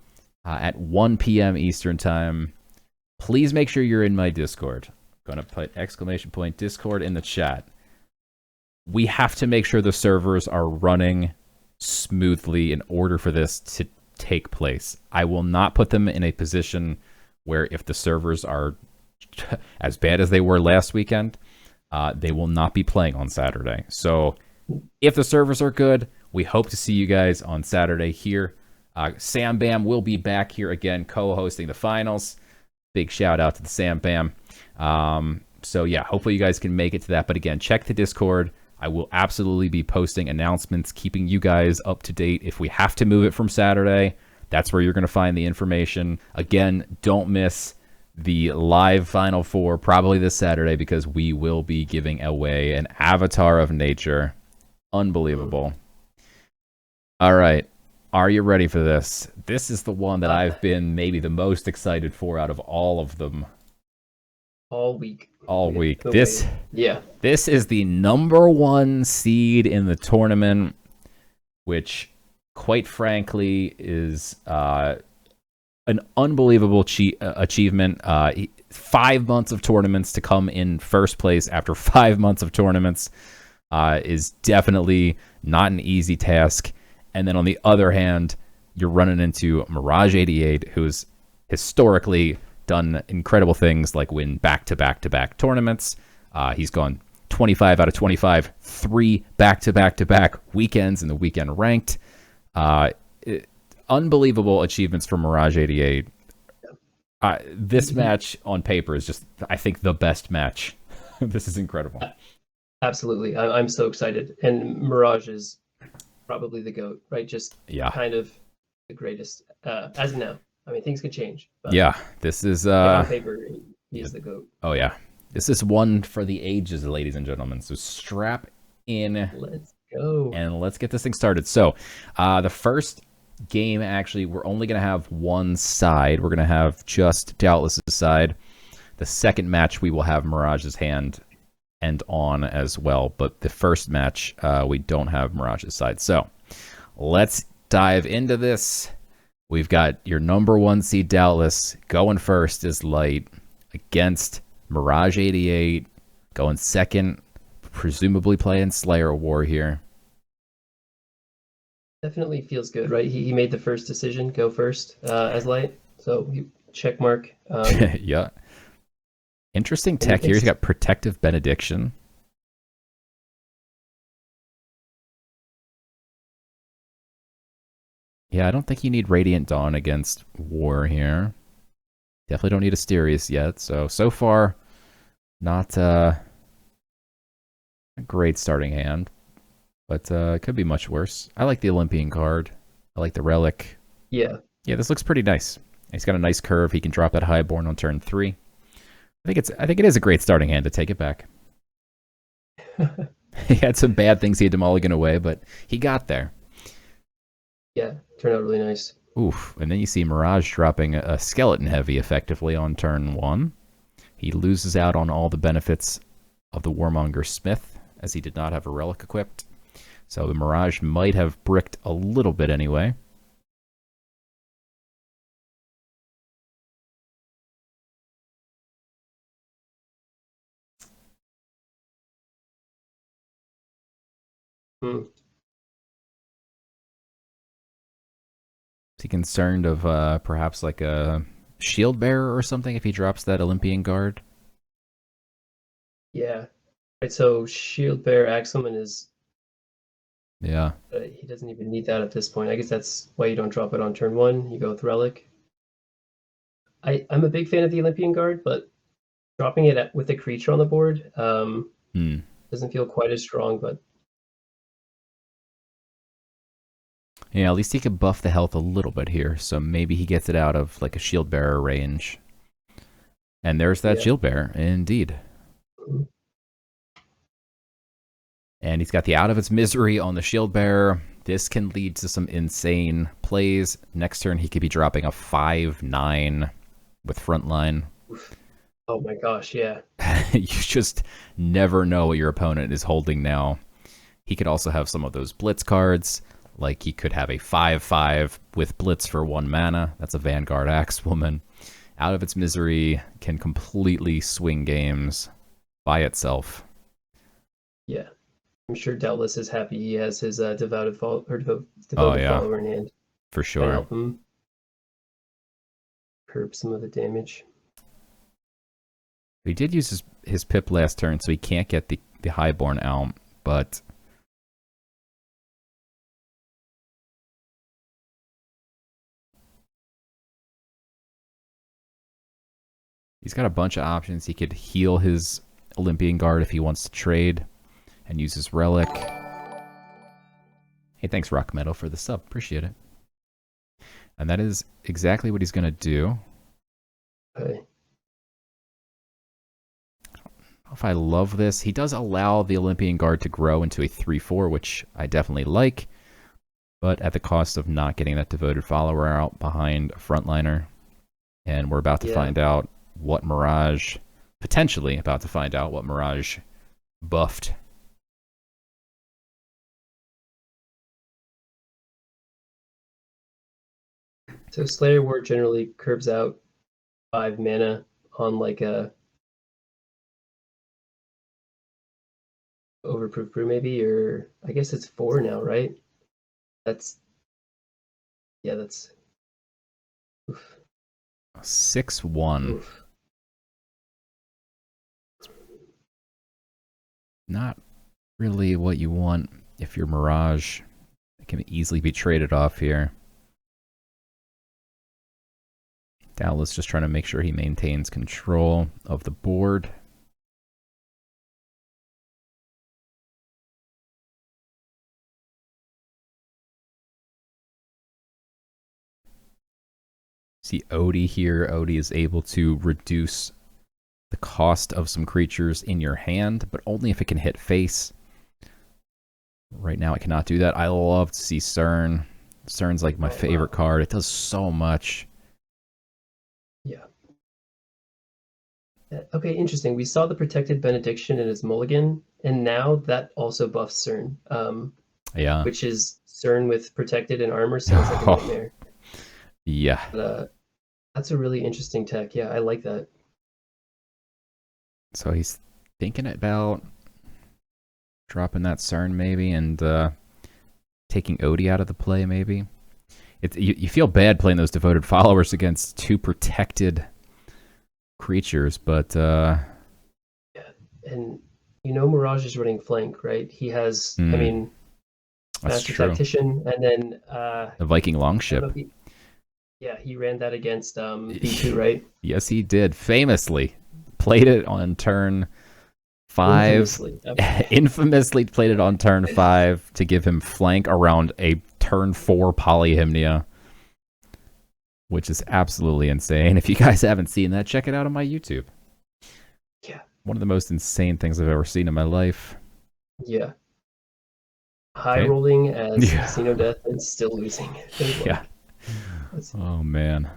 at 1 p.m. Eastern Time. Please make sure you're in my Discord. I'm going to put ! Discord in the chat. We have to make sure the servers are running smoothly in order for this to take place. I will not put them in a position where if the servers are as bad as they were last weekend, they will not be playing on Saturday. So if the servers are good, we hope to see you guys on Saturday here. Sam Bam will be back here again co-hosting the finals. Big shout out to the Sam Bam. So yeah, hopefully you guys can make it to that. But again, check the Discord. I will absolutely be posting announcements, keeping you guys up to date. If we have to move it from Saturday, that's where you're going to find the information. Again, don't miss the live Final Four probably this Saturday, because we will be giving away an Avatar of Nature. Unbelievable. All right. Are you ready for this? This is the one that I've been maybe the most excited for out of all of them. All week. All week. This is the number 1 seed in the tournament, which, quite frankly, is an unbelievable achievement. 5 months of tournaments to come in first place after 5 months of tournaments is definitely not an easy task. And then on the other hand, you're running into Mirage88, who's historically done incredible things like win back-to-back-to-back tournaments. He's gone 25 out of 25, 3 back-to-back-to-back weekends in the weekend ranked. Unbelievable achievements for Mirage88. This match on paper is just, I think, the best match. This is incredible. Absolutely. I'm so excited. And Mirage is probably the GOAT, right? Just kind of the greatest as of now. I mean, things could change. But this is on paper, he's the GOAT. Oh yeah, this is one for the ages, ladies and gentlemen. So strap in. Let's go. And let's get this thing started. So the first game, actually, we're only going to have one side. We're going to have just Doubtless' side. The second match, we will have Mirage's hand and on as well. But the first match, we don't have Mirage's side. So let's dive into this. We've got your number 1 seed Doubtless going first is Light against Mirage88 going second, presumably playing Slayer War here. Definitely feels good, right? He made the first decision, go first as Light. So check mark. Yeah. Interesting tech here. He's got Protective Benediction. Yeah, I don't think you need Radiant Dawn against War here. Definitely don't need Asterius yet. So far, not a great starting hand. But it could be much worse. I like the Olympian card. I like the Relic. Yeah, this looks pretty nice. He's got a nice curve. He can drop that Highborn on turn 3. I think it is a great starting hand to take it back. He had some bad things he had to mulligan away, but he got there. Yeah, turned out really nice. Oof. And then you see Mirage dropping a Skeleton Heavy effectively on turn 1. He loses out on all the benefits of the Warmonger Smith, as he did not have a Relic equipped. So the Mirage might have bricked a little bit anyway. Is he concerned of perhaps like a Shield Bearer or something if he drops that Olympian Guard? Yeah. Right, so Shield Bearer Axelman is... Yeah. He doesn't even need that at this point. I guess that's why you don't drop it on turn 1. You go with Relic. I'm a big fan of the Olympian Guard, but dropping it with a creature on the board doesn't feel quite as strong, but... Yeah, at least he could buff the health a little bit here, so maybe he gets it out of like a Shield Bearer range. And there's that Shield Bearer, indeed. And he's got the Out of Its Misery on the Shield Bearer. This can lead to some insane plays. Next turn, he could be dropping a 5/9 with Frontline. Oh my gosh, yeah. You just never know what your opponent is holding now. He could also have some of those Blitz cards. Like he could have a 5/5 with Blitz for 1 mana. That's a Vanguard Axewoman. Out of Its Misery can completely swing games by itself. Yeah. I'm sure Doubtless is happy he has his devoted follower in hand. For sure. Help him curb some of the damage. He did use his pip last turn, so he can't get the Highborn out, but... He's got a bunch of options. He could heal his Olympian Guard if he wants to trade and use his relic. Hey, thanks, Rock Metal, for the sub. Appreciate it. And that is exactly what he's going to do. Okay. If I love this, he does allow the Olympian Guard to grow into a 3/4, which I definitely like, but at the cost of not getting that devoted follower out behind a frontliner. And we're about to find out what Mirage, potentially about to find out what Mirage buffed. So Slayer Ward generally curbs out 5 mana on like a Overproof Brew maybe, or I guess it's 4 now, right? That's that's oof. 6/1. Oof. Not really what you want if you're Mirage. It can easily be traded off here. Doubtless just trying to make sure he maintains control of the board. See Odie here. Odie is able to reduce the cost of some creatures in your hand, but only if it can hit face. Right now it cannot do that. I love to see CERN. CERN's like my favorite card. It does so much. Yeah. Okay, interesting. We saw the Protected Benediction in his mulligan, and now that also buffs CERN. Yeah. Which is CERN with Protected and Armor sounds like a nightmare. Yeah. But, that's a really interesting tech. Yeah, I like that. So he's thinking about dropping that CERN maybe and taking Odie out of the play maybe. You feel bad playing those devoted followers against 2 protected creatures, but yeah, and Mirage is running flank, right? He has, I mean, Master Tactician, and then the Viking Longship. Yeah, he ran that against B2, right? Yes, he did. Famously played it on turn 5. Infamously played it on turn 5 to give him flank around a turn 4 Polyhymnia, which is absolutely insane. If you guys haven't seen that, check it out on my YouTube. Yeah. One of the most insane things I've ever seen in my life. Yeah. High rolling as Casino Death and still losing. Yeah. Oh, man.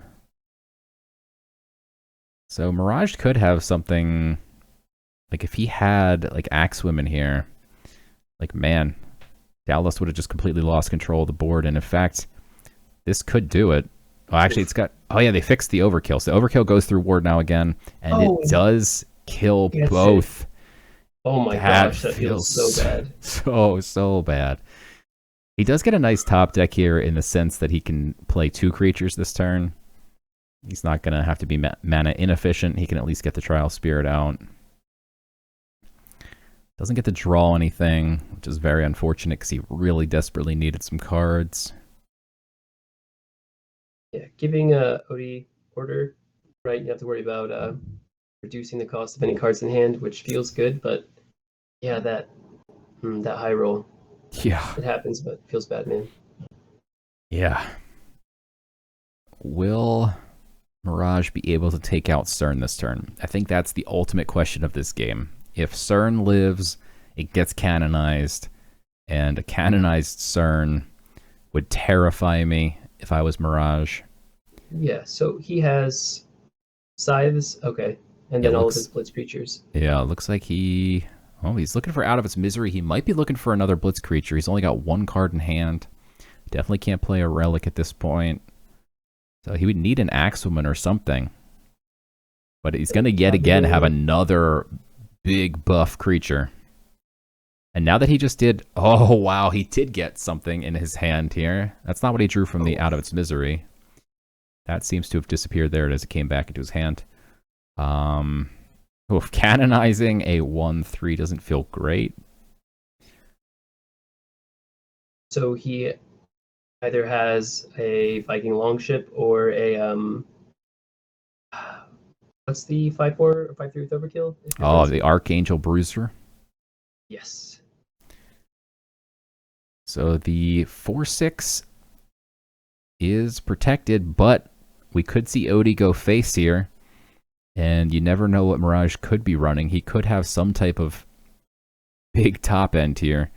So Mirage could have something, like if he had like Axewomen here, like man, Doubtless would have just completely lost control of the board. And in fact, this could do it. Oh, actually, it's got, oh yeah, they fixed the overkill. So the overkill goes through ward now again, and it does kill both. Oh my gosh, that feels so bad. So bad. He does get a nice top deck here in the sense that he can play 2 creatures this turn. He's not going to have to be mana inefficient. He can at least get the Trial Spirit out. Doesn't get to draw anything, which is very unfortunate because he really desperately needed some cards. Yeah, giving a OD order, right? You have to worry about reducing the cost of any cards in hand, which feels good, but yeah, that high roll. Yeah. It happens, but feels bad, man. Yeah. Will Mirage be able to take out CERN this turn? I think that's the ultimate question of this game. If CERN lives, it gets canonized, and a canonized CERN would terrify me if I was Mirage. Yeah, so he has Scythes, okay, and then all of his Blitz creatures. Yeah, it looks like he's looking for Out of Its Misery. He might be looking for another Blitz creature. He's only got 1 card in hand. Definitely can't play a Relic at this point. So he would need an Axewoman or something. But he's going to yet again have another big buff creature. And now that he just did... Oh, wow, he did get something in his hand here. That's not what he drew from the Out of Its Misery. That seems to have disappeared there as it came back into his hand. Canonizing a 1/3 doesn't feel great. So he either has a Viking Longship or a What's the 5-4 or 5-3 with overkill? Oh, the Archangel Bruiser. Yes. So the 4-6 is protected, but we could see Odie go face here. And you never know what Mirage could be running. He could have some type of big top end here.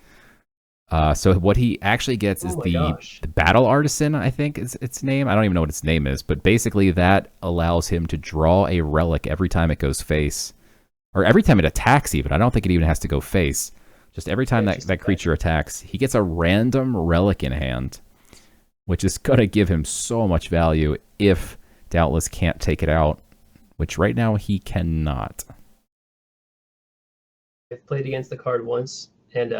So what he actually gets is the Battle Artisan, I think is its name. I don't even know what its name is, but basically that allows him to draw a relic every time it goes face. Or every time it attacks even. I don't think it even has to go face. Just every time that creature attacks, he gets a random relic in hand, which is going to give him so much value if Doubtless can't take it out, which right now he cannot. I've played against the card once, and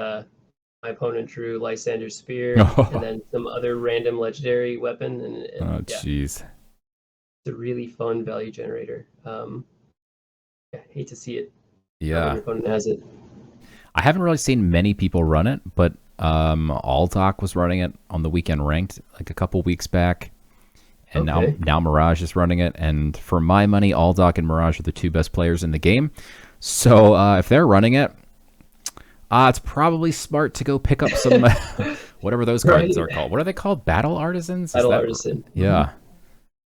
my opponent drew Lysander's Spear and then some other random legendary weapon. And oh, jeez. Yeah. It's a really fun value generator. Yeah, hate to see it. Yeah. When your opponent has it. I haven't really seen many people run it, but Aldoc was running it on the weekend ranked like a couple weeks back. And now Mirage is running it. And for my money, Aldoc and Mirage are the two best players in the game. So if they're running it, it's probably smart to go pick up some, whatever those cards are called. What are they called? Battle Artisans? Battle Artisan. Yeah.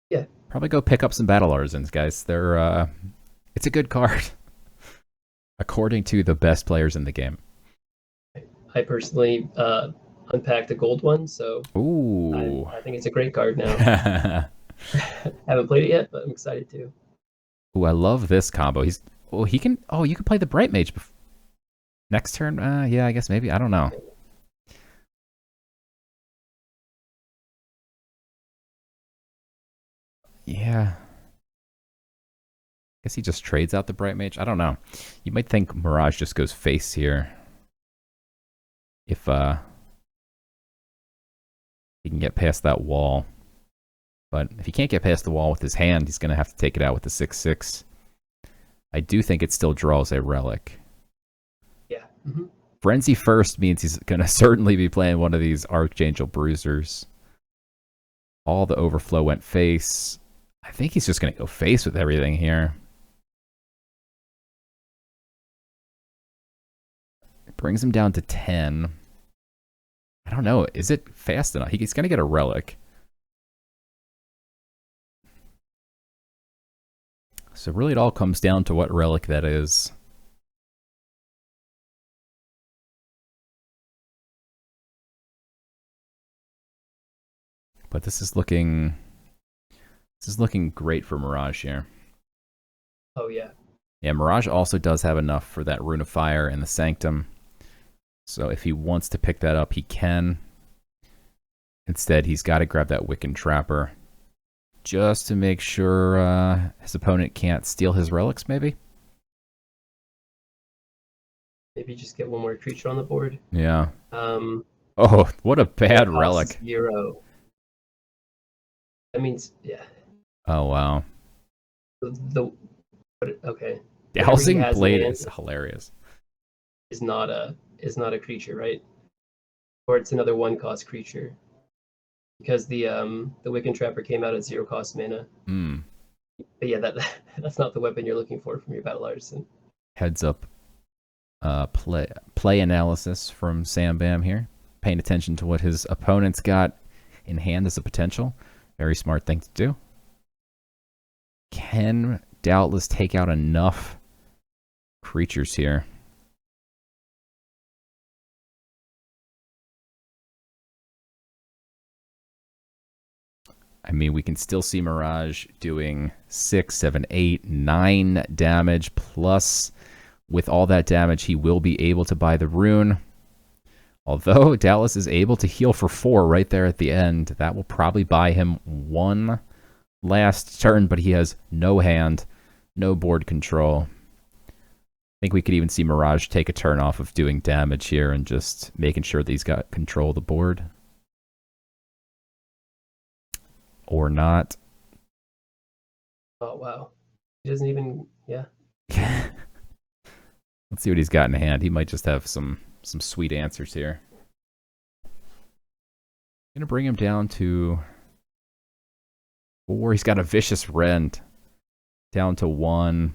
Yeah. Probably go pick up some Battle Artisans, guys. They're it's a good card, according to the best players in the game. I personally unpacked a gold one, so ooh, I think it's a great card now. Haven't played it yet, but I'm excited to. Ooh, I love this combo. You can play the Bright Mage next turn. Yeah, I guess maybe. I don't know. Yeah. Guess he just trades out the Bright Mage. I don't know. You might think Mirage just goes face here. If he can get past that wall. But if he can't get past the wall with his hand, he's going to have to take it out with the 6/6. I do think it still draws a relic. Yeah. Mm-hmm. Frenzy first means he's going to certainly be playing one of these Archangel Bruisers. All the overflow went face. I think he's just going to go face with everything here. It brings him down to 10. I don't know. Is it fast enough? He's going to get a relic. So really it all comes down to what relic that is. But this is looking great for Mirage here. Oh yeah. Yeah, Mirage also does have enough for that Rune of Fire and the Sanctum. So if he wants to pick that up, he can. Instead, he's got to grab that Wiccan Trapper just to make sure his opponent can't steal his relics, maybe? Maybe just get one more creature on the board. Yeah. Oh, what a bad relic. 0. That means, yeah. Oh, wow. Okay. Dowsing Blade is hilarious. Is not a creature, right? Or it's another 1-cost creature. Because the Wiccan Trapper came out at 0-cost mana. But yeah, that's not the weapon you're looking for from your Battle Artisan. Heads up. Play analysis from Sam Bam here. Paying attention to what his opponent's got in hand as a potential. Very smart thing to do. Can Doubtless take out enough creatures here? I mean, we can still see Mirage doing 6, 7, 8, 9 damage. Plus, with all that damage, he will be able to buy the rune. Although Doubtless is able to heal for 4 right there at the end, that will probably buy him one last turn, but he has no hand, no board control. I think we could even see Mirage take a turn off of doing damage here and just making sure that he's got control of the board. Or not. Oh, wow. He doesn't even, yeah. Let's see what he's got in hand. He might just have some sweet answers here. Gonna bring him down to 4. He's got a Vicious Rend. down to 1,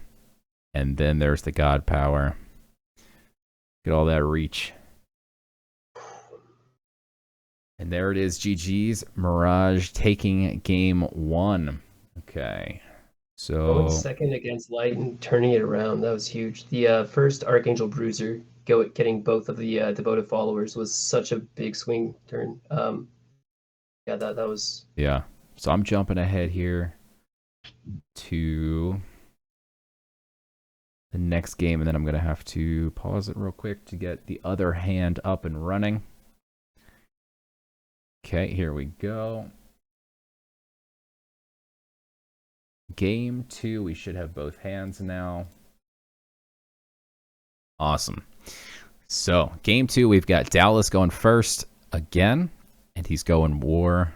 and then there's the God Power. Get all that reach. And there it is, GG's. Mirage taking game 1. Okay. So Going second against Light and turning it around, that was huge. The first Archangel Bruiser getting both of the devoted followers was such a big swing turn. Yeah, that was... Yeah. So I'm jumping ahead here to the next game, and then I'm going to have to pause it real quick to get the other hand up and running. Okay, here we go. Game 2, we should have both hands now. Awesome. So, game 2, we've got Doubtless going first again, and he's going War.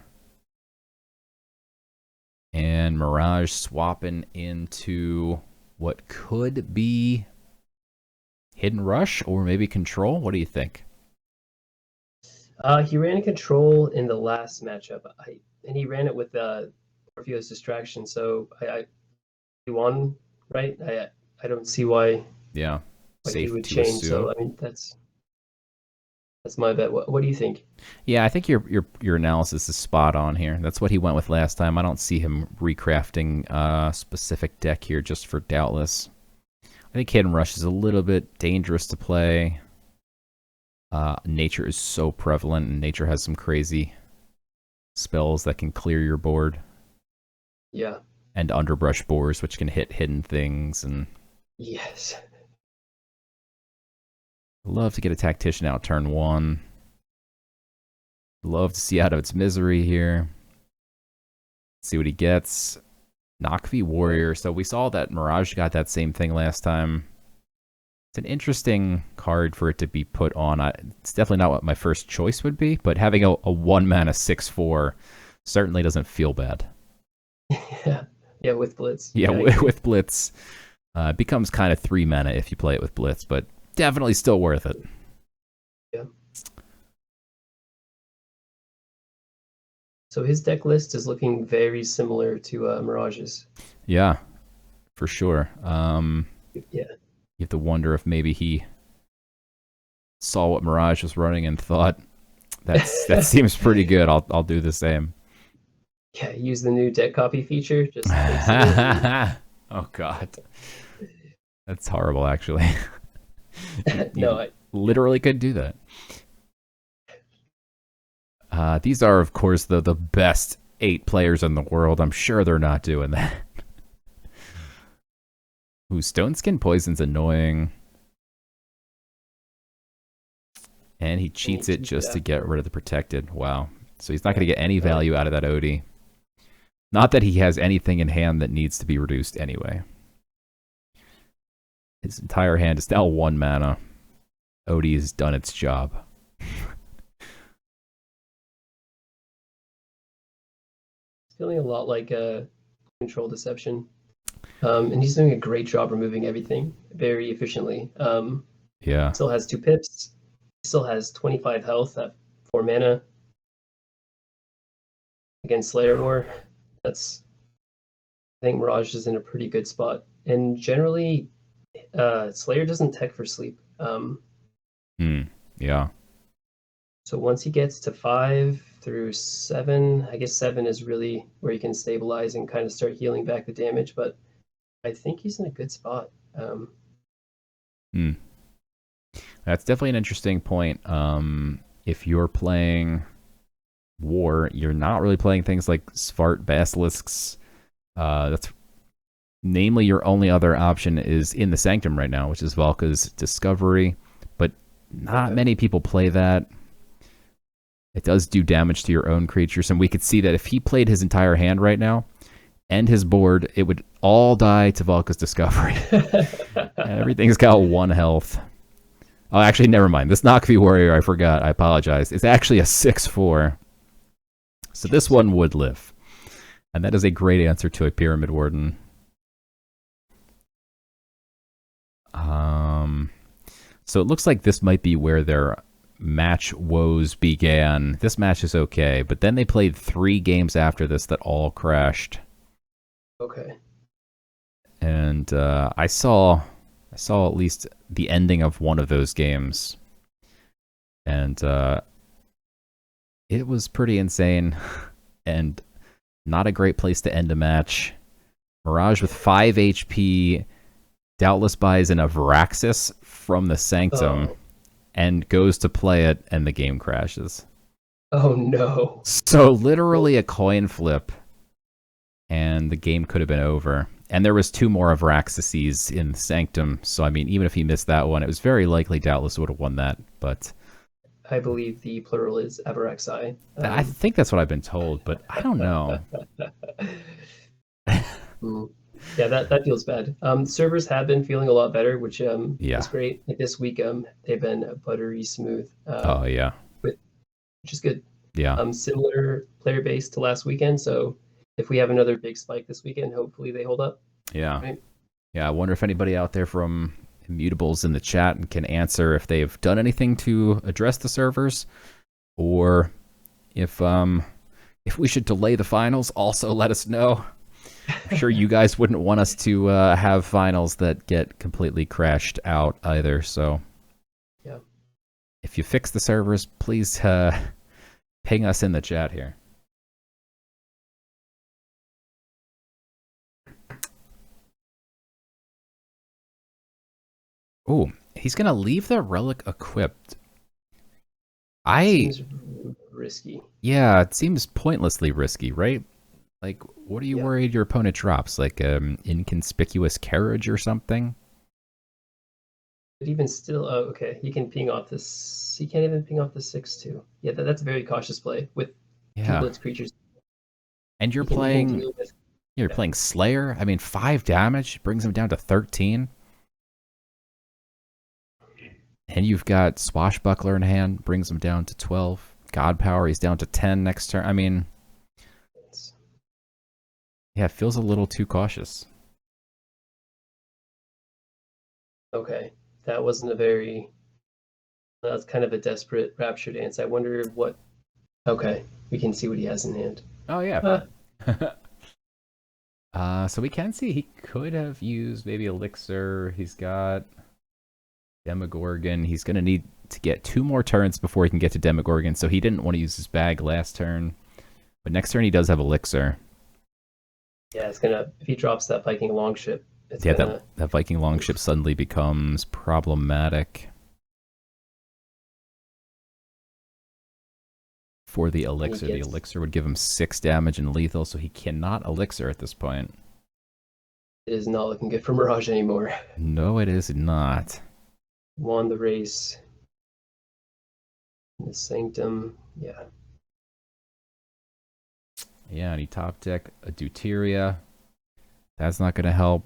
And Mirage swapping into what could be Hidden Rush or maybe Control. What do you think? He ran Control in the last matchup, and he ran it with Orpheus Distraction, so he won, right? I don't see why. Yeah, he would change. So I mean, that's my bet. What do you think? Yeah, I think your analysis is spot on here. That's what he went with last time. I don't see him recrafting a specific deck here just for Doubtless. I think Hidden Rush is a little bit dangerous to play. Nature is so prevalent, and Nature has some crazy spells that can clear your board. Yeah. And Underbrush Boars, which can hit hidden things. And yes. Love to get a Tactician out turn 1. Love to see out of its misery here. See what he gets. Nakvi Warrior. So we saw that Mirage got that same thing last time. It's an interesting card for it to be put on. It's definitely not what my first choice would be, but having a 1-mana 6/4 certainly doesn't feel bad. Yeah, with Blitz. Yeah, with Blitz. It becomes kind of 3 mana if you play it with Blitz, but definitely still worth it. Yeah. So his deck list is looking very similar to Mirage's. Yeah, for sure. Yeah. You have to wonder if maybe he saw what Mirage was running and thought, that seems pretty good. I'll do the same. Yeah, use the new deck copy feature. Just oh god, that's horrible. Actually, no, I literally could do that. These are, of course, the best 8 players in the world. I'm sure they're not doing that. Ooh, Stone Skin Poison's annoying. And he cheats it just to get rid of the protected. Wow. So he's not going to get any value out of that OD. Not that he has anything in hand that needs to be reduced anyway. His entire hand is now 1 mana. OD has done its job. It's feeling a lot like Control Deception. And he's doing a great job removing everything very efficiently. Yeah. Still has 2 pips. Still has 25 health at 4 mana. Against Slayer War. I think Mirage is in a pretty good spot. And generally, Slayer doesn't tech for sleep. Yeah. So once he gets to 5 through 7, I guess 7 is really where you can stabilize and kind of start healing back the damage, but I think he's in a good spot. That's definitely an interesting point. If you're playing War, you're not really playing things like Svart Basilisks. That's namely your only other option is in the Sanctum right now, which is Valka's Discovery, but not many people play that. It does do damage to your own creatures, and we could see that if he played his entire hand right now and his board, it would all die to Valka's Discovery. Everything's got 1 health. Oh, actually, never mind. This Nakvi Warrior, I forgot. I apologize. It's actually a 6/4. So this one would live. And that is a great answer to a Pyramid Warden. So it looks like this might be where their match woes began. This match is okay, but then they played 3 games after this that all crashed. Okay. And I saw at least the ending of one of those games, and it was pretty insane, and not a great place to end a match. Mirage with 5 HP, Doubtless buys an Avraxis from the Sanctum, and goes to play it, and the game crashes. Oh no. So literally a coin flip, and the game could have been over. And there was 2 more Avraxises in the Sanctum, so I mean, even if he missed that one, it was very likely Doubtless would have won that, but... I believe the plural is Avaraxi. I think that's what I've been told, but I don't know. Yeah, that feels bad. Servers have been feeling a lot better, which is great. Like this week, they've been buttery smooth. Oh yeah, which is good. Yeah. Similar player base to last weekend, so if we have another big spike this weekend, hopefully they hold up. Yeah. Right? Yeah. I wonder if anybody out there from Immutables in the chat can answer if they've done anything to address the servers, or if we should delay the finals. Also, let us know. I'm sure you guys wouldn't want us to have finals that get completely crashed out either. So, yeah, if you fix the servers, please ping us in the chat here. Oh, he's gonna leave the relic equipped. Seems risky. Yeah, it seems pointlessly risky, right? Like, what are you worried your opponent drops? Like inconspicuous carriage or something? But even still, oh, okay, he can ping off this. He can't even ping off the 6/2. Yeah, that's a very cautious play with 2 blitz creatures. And you're playing Slayer. I mean, 5 damage brings him down to 13. And you've got Swashbuckler in hand, brings him down to 12. God Power, he's down to 10 next turn. I mean, yeah, it feels a little too cautious. Okay, that wasn't a very... That's kind of a desperate Rapture Dance. I wonder what... Okay, we can see what he has in hand. Oh, yeah. So we can see he could have used maybe Elixir. He's got Demogorgon. He's going to need to get 2 more turns before he can get to Demogorgon, so he didn't want to use his bag last turn. But next turn he does have Elixir. Yeah, it's gonna... If he drops that Viking Longship, it's gonna... that Viking Longship suddenly becomes problematic for the Elixir. The Elixir would give him 6 damage and lethal, so he cannot Elixir at this point. It is not looking good for Mirage anymore. No, it is not. Won the race. The Sanctum, yeah. Yeah, and he top deck a Deuteria. That's not going to help.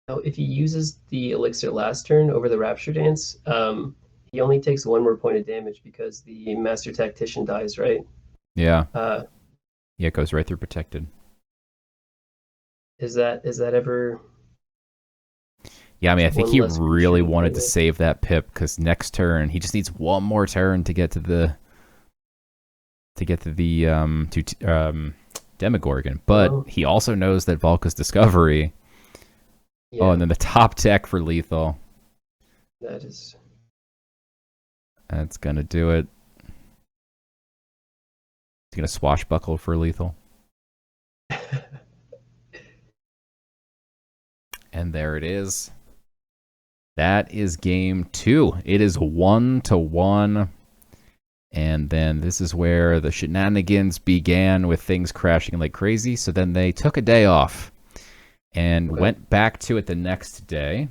Now, if he uses the Elixir last turn over the Rapture Dance, he only takes 1 more point of damage because the Master Tactician dies, right? Yeah. Yeah, it goes right through Protected. Is that ever... Yeah, I mean, I think he really wanted to save that pip because next turn he just needs 1 more turn to get to the Demogorgon. But he also knows that Valka's Discovery. Yeah. Oh, and then the top deck for lethal. That's gonna do it. He's gonna swashbuckle for lethal. And there it is. That is game 2. It is 1-1. And then this is where the shenanigans began with things crashing like crazy. So then they took a day off and went back to it the next day.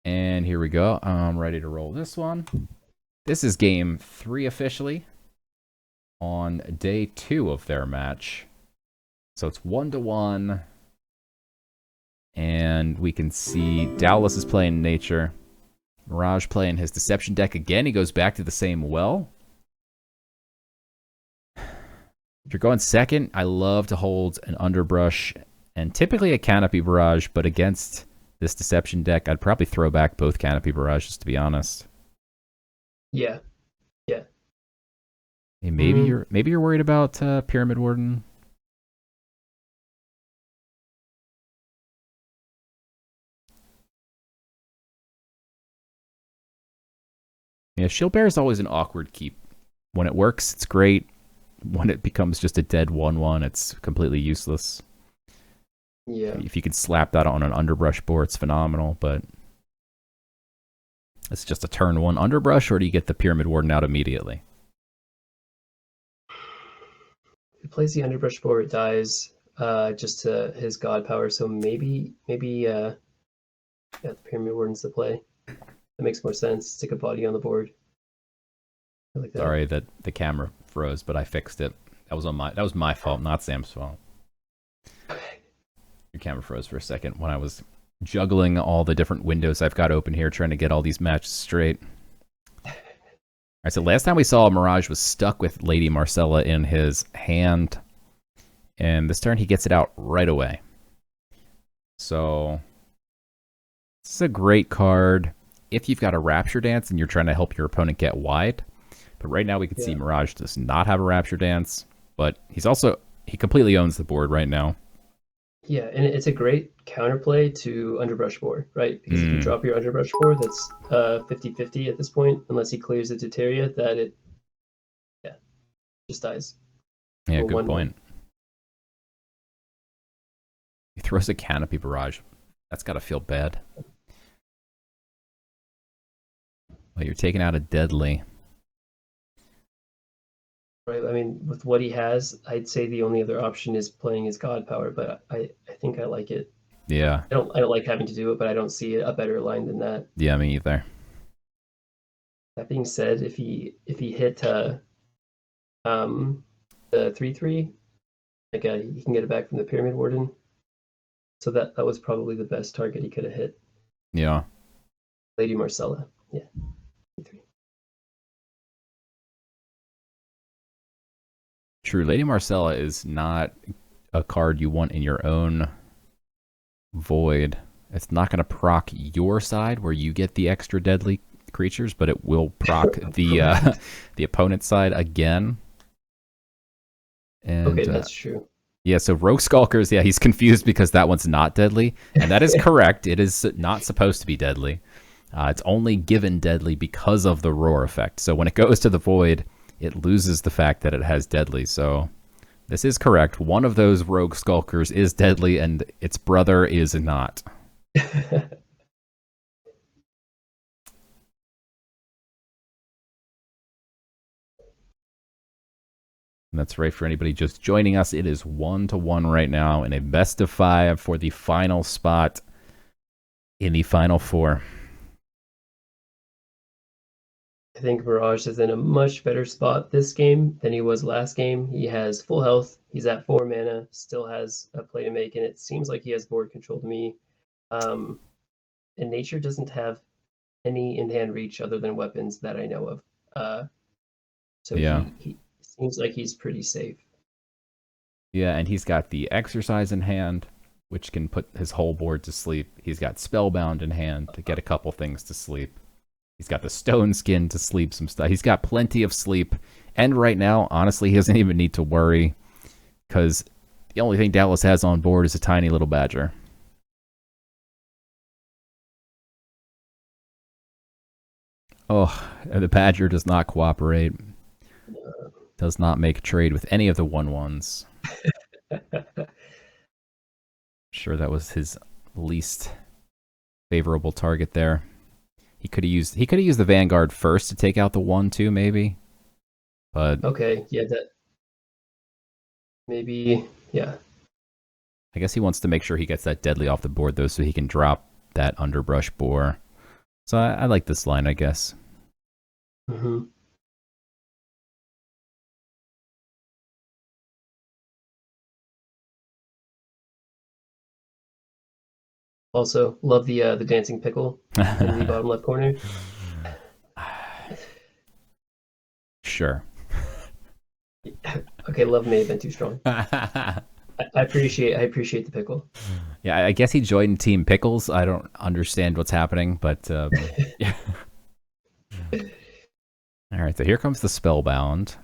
And here we go. I'm ready to roll this one. This is game 3 officially on day 2 of their match. So it's 1-1. And we can see Doubtless is playing Nature. Mirage playing his Deception deck again. He goes back to the same well. If you're going second, I love to hold an Underbrush and typically a Canopy Barrage, but against this Deception deck, I'd probably throw back both Canopy Barrages, to be honest. Yeah. Yeah. Hey, maybe you're worried about Pyramid Warden. Yeah, Shield Bear is always an awkward keep. When it works, it's great. When it becomes just a dead 1/1, it's completely useless. Yeah. If you could slap that on an underbrush board, it's phenomenal, but it's just a turn 1 underbrush, or do you get the Pyramid Warden out immediately? If he plays the underbrush board, it dies just to his god power, so maybe yeah, the Pyramid Warden's the play. That makes more sense. Stick a body on the board. I like that. Sorry that the camera froze, but I fixed it. That was my fault, not Sam's fault. Your camera froze for a second when I was juggling all the different windows I've got open here, trying to get all these matches straight. All right, so last time we saw, Mirage was stuck with Lady Marcella in his hand, and this turn he gets it out right away. So this is a great card if you've got a Rapture Dance and you're trying to help your opponent get wide. But right now we can see Mirage does not have a Rapture Dance, but he completely owns the board right now. Yeah, and it's a great counterplay to underbrush board, right? Because if you drop your underbrush board, that's 50-50 at this point, unless he clears the Deuteria, that it just dies. Yeah, good point. He throws a Canopy Barrage. That's got to feel bad. Well, you're taking out a Deadly. Right. I mean, with what he has, I'd say the only other option is playing his god power, but I think I like it. Yeah. I don't like having to do it, but I don't see a better line than that. Yeah, me either. That being said, if he hit the 3/3, like he can get it back from the Pyramid Warden. So that was probably the best target he could have hit. Yeah. Lady Marcella. Yeah. 3/3. True. Lady Marcella is not a card you want in your own void. It's not going to proc your side where you get the extra deadly creatures, but it will proc the opponent's side again. And, okay, that's true. Yeah, so Rogue Skulkers, yeah, he's confused because that one's not deadly. And that is correct. It is not supposed to be deadly. It's only given deadly because of the roar effect. So when it goes to the void, it loses the fact that it has deadly. So this is correct. One of those Rogue Skulkers is deadly, and its brother is not. That's right. For anybody just joining us, it is 1-1 right now in a best of 5 for the final spot in the Final Four. I think Mirage is in a much better spot this game than he was last game. He has full health. He's at 4 mana, still has a play to make, and it seems like he has board control to me. And Nature doesn't have any in-hand reach other than weapons that I know of. So yeah. He seems like he's pretty safe. Yeah, and he's got the Exercise in hand, which can put his whole board to sleep. He's got Spellbound in hand to get a couple things to sleep. He's got the Stone Skin to sleep some stuff. He's got plenty of sleep. And right now, honestly, he doesn't even need to worry because the only thing Doubtless has on board is a tiny little badger. Oh, the badger does not cooperate. Does not make a trade with any of the 1/1s. Sure, that was his least favorable target there. He could have used the Vanguard first to take out the 1/2, maybe. But okay, yeah, that maybe, yeah. I guess he wants to make sure he gets that deadly off the board though, so he can drop that underbrush boar. So I like this line, I guess. Mm-hmm. Also, love the dancing pickle in the bottom left corner. Sure. Okay, love may have been too strong. I appreciate the pickle. Yeah, I guess he joined Team Pickles. I don't understand what's happening, but yeah. All right, so here comes the Spellbound.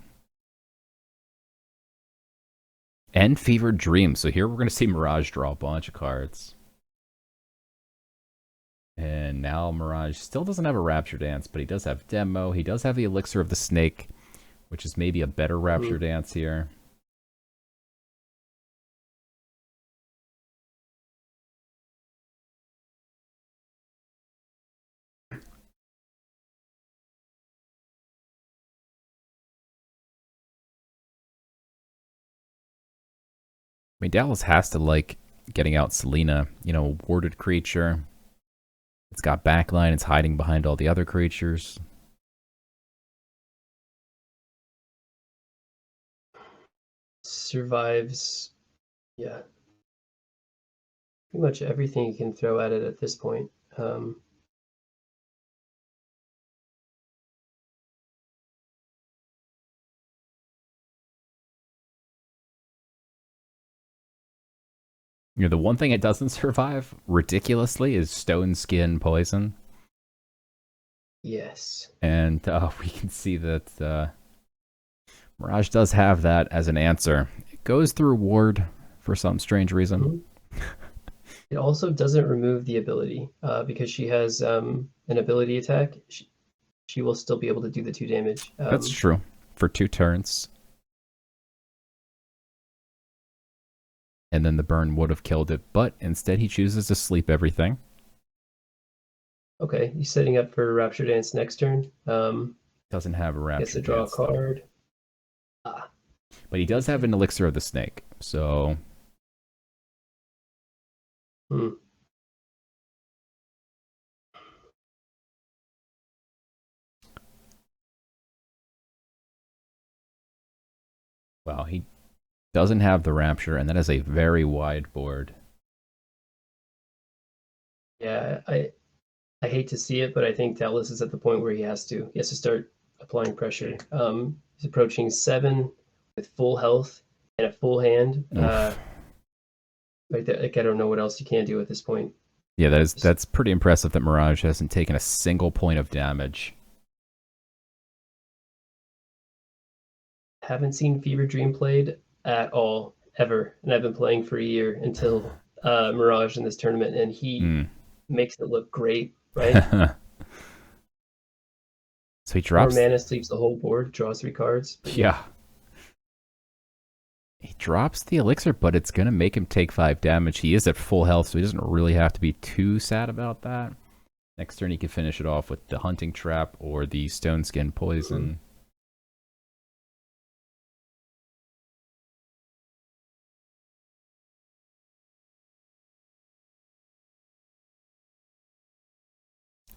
And Fevered Dream. So here we're going to see Mirage draw a bunch of cards. And And now Mirage still doesn't have a Rapture Dance, but he does have Demo. He does have the Elixir of the Snake, which is maybe a better Rapture Dance here. I mean, Dallas has to like getting out Selena, you know, warded creature. It's got backline, it's hiding behind all the other creatures. Survives, yeah. Pretty much everything you can throw at it at this point. You know, the one thing it doesn't survive, ridiculously, is Stone Skin Poison. Yes. And we can see that Mirage does have that as an answer. It goes through Ward for some strange reason. It also doesn't remove the ability because she has an ability attack. She will still be able to do the 2 damage. That's true. For 2 turns. And then the burn would have killed it, but instead he chooses to sleep everything. Okay, he's setting up for Rapture Dance next turn. Doesn't have a Rapture Gets to draw Dance, a card. But he does have an Elixir of the Snake, so... Wow, he doesn't have the Rapture, and that is a very wide board. Yeah, I hate to see it, but I think Doubtless is at the point where he has to. He has to start applying pressure. He's approaching 7 with full health and a full hand. Like I don't know what else you can do at this point. Yeah, that's pretty impressive that Mirage hasn't taken a single point of damage. Haven't seen Fever Dream played at all, ever. And I've been playing for a year until Mirage in this tournament, and he makes it look great, right? So he drops... 4 mana, sleeps the whole board, draws 3 cards. Yeah. He drops the Elixir, but it's going to make him take 5 damage. He is at full health, so he doesn't really have to be too sad about that. Next turn, he can finish it off with the Hunting Trap or the Stone Skin Poison.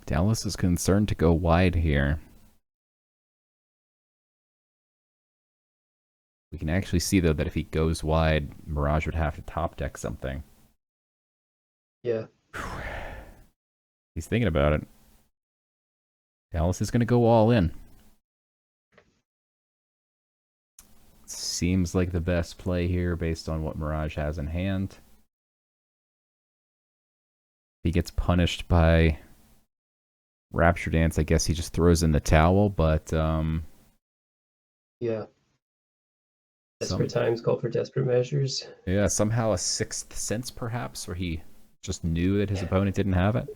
Dallas is concerned to go wide here. We can actually see, though, that if he goes wide, Mirage would have to top deck something. Yeah. He's thinking about it. Dallas is going to go all in. Seems like the best play here based on what Mirage has in hand. If he gets punished by Rapture Dance, I guess he just throws in the towel, but... yeah. Desperate times call for desperate measures. Yeah, somehow a 6th sense, perhaps, where he just knew that his opponent didn't have it.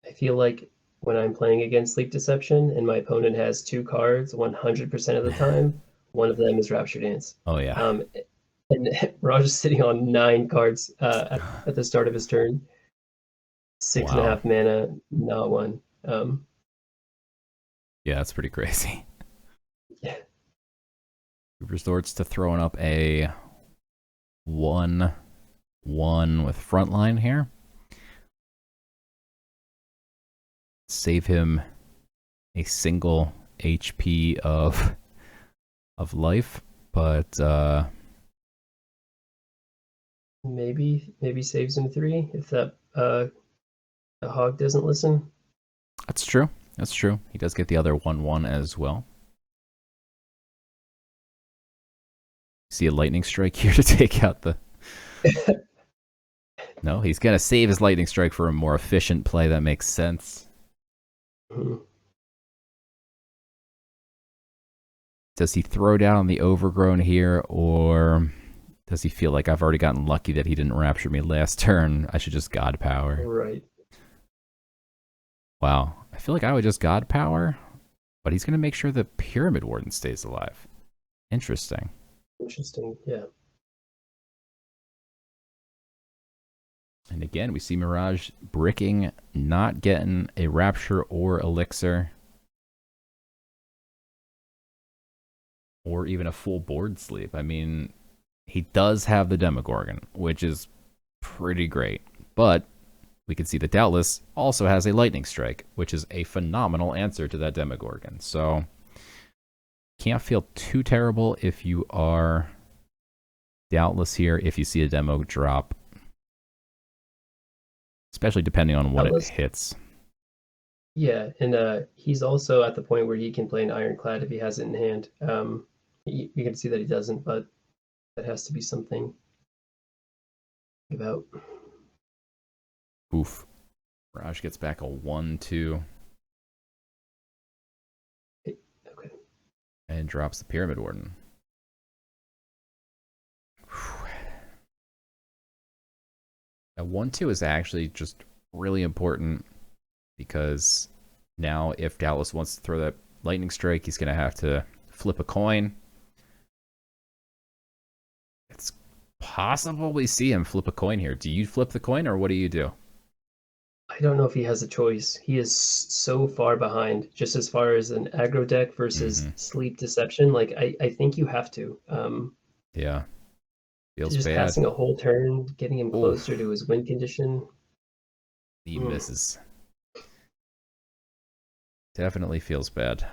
I feel like when I'm playing against Sleep Deception and my opponent has 2 cards 100% of the time, one of them is Rapture Dance. Oh, yeah. And Raj is sitting on 9 cards at the start of his turn. 6.5 mana, not 1. Yeah, that's pretty crazy. Yeah. He resorts to throwing up a 1/1 with Frontline here. Save him a single HP of life, but maybe saves him 3 if that the hog doesn't listen. That's true. That's true. He does get the other 1/1 as well. See a Lightning Strike here to take out the... No, he's going to save his Lightning Strike for a more efficient play. That makes sense. Does he throw down the Overgrown here, or Does he feel like I've already gotten lucky that he didn't rapture me last turn? I should just God Power. Right. Wow. I feel like I would just God Power, but he's going to make sure the Pyramid Warden stays alive. Interesting. Interesting. Yeah. And again, we see Mirage bricking, not getting a Rapture or Elixir. Or even a full board sleep. I mean, he does have the Demogorgon, which is pretty great. But we can see that Doubtless also has a Lightning Strike, which is a phenomenal answer to that Demogorgon. So, can't feel too terrible if you are Doubtless here, if you see a demo drop. Especially depending on what Doubtless, it hits. yeah, and he's also at the point where he can play an Ironclad if he has it in hand. You can see that he doesn't, but that has to be something about. Oof. Mirage gets back a 1-2. Okay. And drops the Pyramid Warden. A 1-2 is actually just really important because now if Doubtless wants to throw that Lightning Strike, he's going to have to flip a coin. It's possible we see him flip a coin here. Do you flip the coin or what do you do? I don't know if he has a choice. He is so far behind, just as far as an aggro deck versus sleep deception. Like I think you have to. Yeah. Feels Just bad. passing a whole turn, getting him closer Oof. to his win condition. He misses. Definitely feels bad.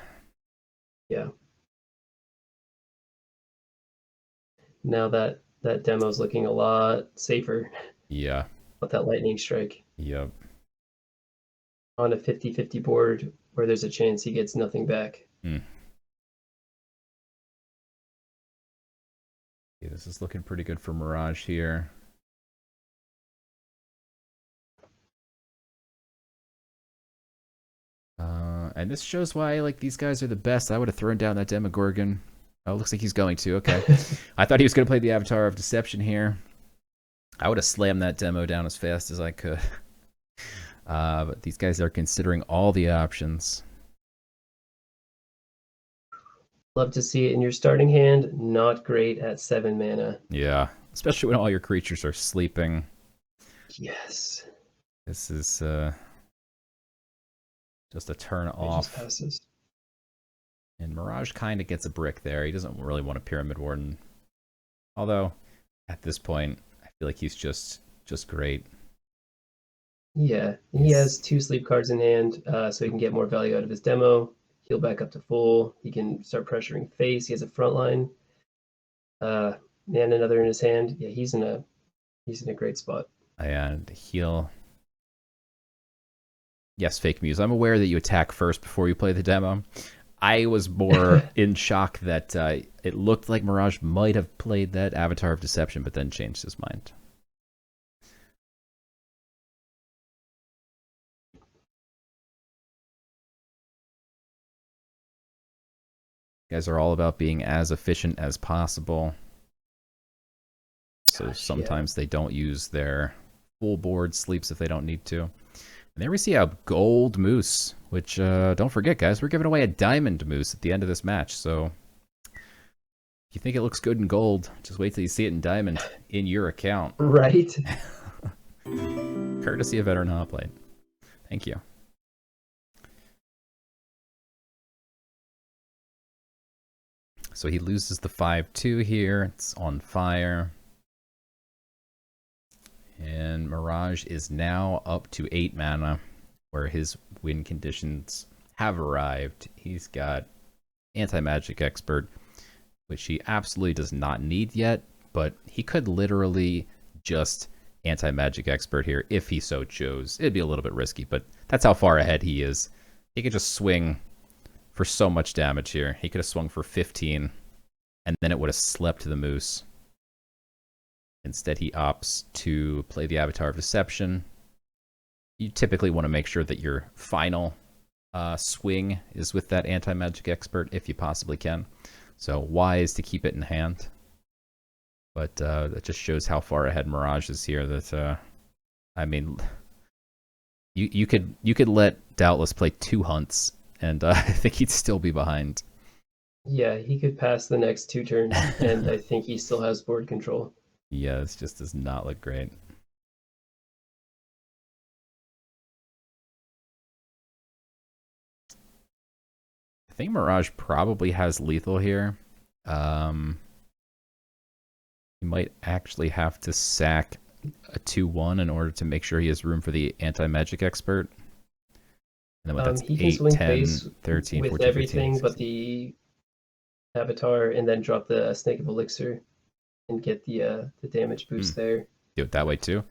Yeah. Now that demo's looking a lot safer. Yeah. With that lightning strike. Yep. On a 50-50 board where there's a chance he gets nothing back. Yeah, this is looking pretty good for Mirage here. And this shows why like these guys are the best. I would have thrown down that Demogorgon. Oh, looks like he's going to. Okay. I thought he was going to play the Avatar of Deception here. I would have slammed that demo down as fast as I could. But these guys are considering all the options. Love to see it in your starting hand. Not great at 7 mana. Yeah. Especially when all your creatures are sleeping. Yes. This is just a turn off. Just passes. And Mirage kind of gets a brick there. He doesn't really want a Pyramid Warden. Although, at this point, I feel like he's just great. Yeah, he has 2 sleep cards in hand, so he can get more value out of his demo. Heal back up to full. He can start pressuring face. He has a front line. And another in his hand. Yeah, he's in a great spot. And heal. Yes, Fake Muse. I'm aware that you attack first before you play the demo. I was more in shock that it looked like Mirage might have played that Avatar of Deception, but then changed his mind. You guys are all about being as efficient as possible. So sometimes they don't use their full board sleeps if they don't need to. And there we see a gold moose, which don't forget, guys, we're giving away a diamond moose at the end of this match. So if you think it looks good in gold, just wait till you see it in diamond in your account. Right. Courtesy of Veteran Hoplite. Thank you. So he loses the 5-2 here. It's on fire. And Mirage is now up to 8 mana, where his win conditions have arrived. He's got Anti-Magic Expert, which he absolutely does not need yet, but he could literally just Anti-Magic Expert here if he so chose. It'd be a little bit risky, but that's how far ahead he is. He could just swing for so much damage here. He could have swung for 15, and then it would have slept the moose. Instead, he opts to play the Avatar of Deception. You typically want to make sure that your final swing is with that Anti-Magic Expert if you possibly can. So wise to keep it in hand. But that just shows how far ahead Mirage is here. That I mean, you could let Doubtless play 2 hunts, and I think he'd still be behind. Yeah, he could pass the next 2 turns, and I think he still has board control. Yeah, this just does not look great. I think Mirage probably has lethal here. He might actually have to sack a 2-1 in order to make sure he has room for the anti-magic expert. And then that's He can 8, swing 10, face 13, with 14, 15, everything 16. but the avatar, and then drop the snake of elixir and get the damage boost there. Do it that way too.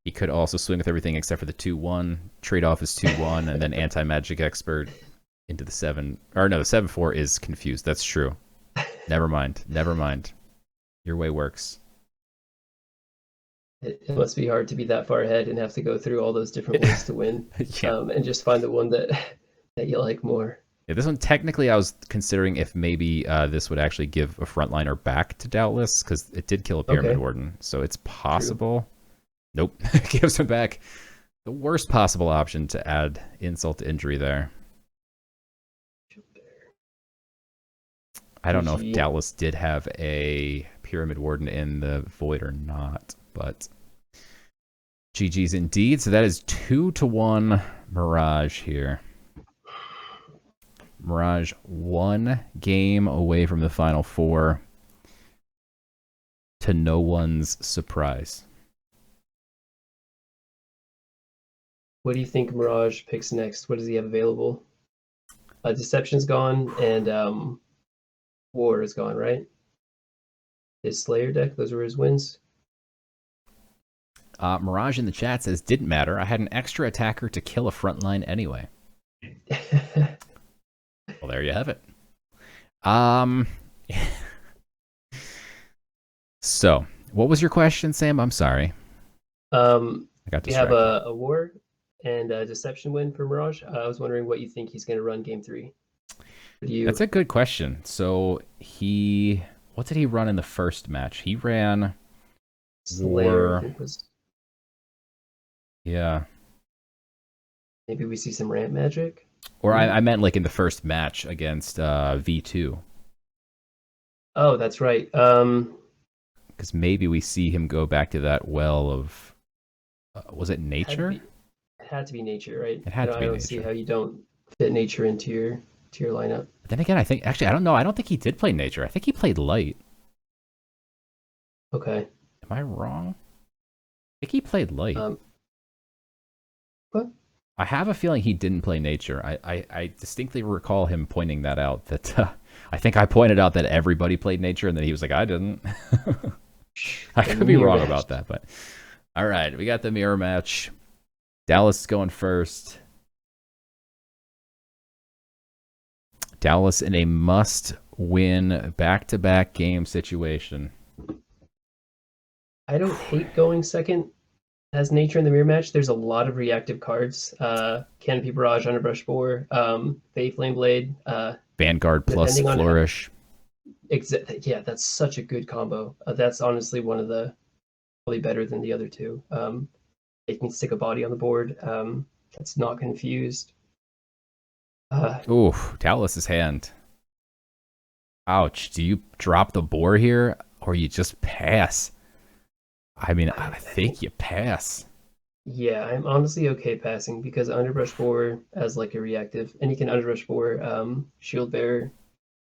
He could also swing with everything except for the 2-1, trade off his 2-1, and then anti-magic expert into the 7. Or no, the 7-4 is confused. That's true. Never mind. Never mind. Your way works. It must be hard to be that far ahead and have to go through all those different ways to win, Yeah. and just find the one that that you like more. Yeah, this one, technically, I was considering if maybe this would actually give a frontliner back to Doubtless, because it did kill a Pyramid Okay. Warden, so it's possible. True. Nope, it gives him back. The worst possible option to add insult to injury there. I don't know if Doubtless did have a Pyramid Warden in the Void or not, but GG's indeed. So that is 2-1 Mirage here. Mirage 1 game away from the Final Four, to no one's surprise. What do you think Mirage picks next? What does he have available? Deception's gone, and War is gone, right? His Slayer deck, those were his wins. Mirage in the chat says, didn't matter. I had an extra attacker to kill a frontline anyway. Well, there you have it. So, what was your question, Sam? I'm sorry. I got distracted. We have a War and a Deception win for Mirage. I was wondering what you think he's going to run game 3. That's a good question. So what did he run in the first match? He ran Slayer, I think was. Yeah. Maybe we see some ramp magic. Or I meant like in the first match against V2. Oh, that's right. Because maybe we see him go back to that well of, was it nature? It had to be nature, right? It had to be I don't nature. see how you don't fit nature into your lineup. But then again, I think actually I don't know. I don't think he did play nature. I think he played light. Okay. Am I wrong? I think he played light. What? I have a feeling he didn't play nature. I distinctly recall him pointing that out. That I think I pointed out that everybody played nature, and then he was like, I didn't. I could be wrong about that, but all right, we got the mirror match. Dallas is going first. Dallas in a must-win back-to-back game situation. I don't hate going second as nature in the mirror match. There's a lot of reactive cards. Canopy Barrage, Underbrush Boar, Fey Flame Blade. Vanguard plus Flourish. Yeah, that's such a good combo. That's honestly one of the probably better than the other two. They can stick a body on the board. That's not confused. Ooh, Dallas's hand. Ouch. Do you drop the boar here or you just pass? I mean, I think you pass. Yeah, I'm honestly okay passing because Underbrush Boar as like a reactive, and he can Underbrush Boar, Shield Bearer,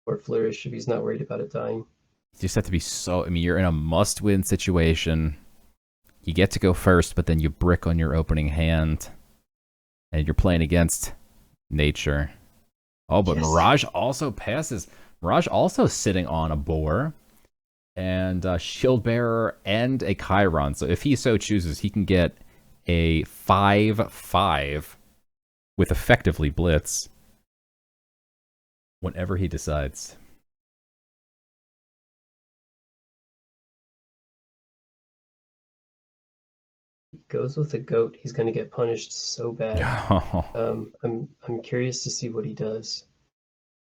or Flourish if he's not worried about it dying. You just have to be so. I mean, you're in a must-win situation. You get to go first, but then you brick on your opening hand, and you're playing against nature. Oh, but yes. Mirage also passes. Mirage also sitting on a boar and a Shield Bearer and a Chiron. So if he so chooses, he can get a 5/5 with effectively Blitz whenever he decides. He goes with the goat, he's going to get punished so bad. I'm curious to see what he does.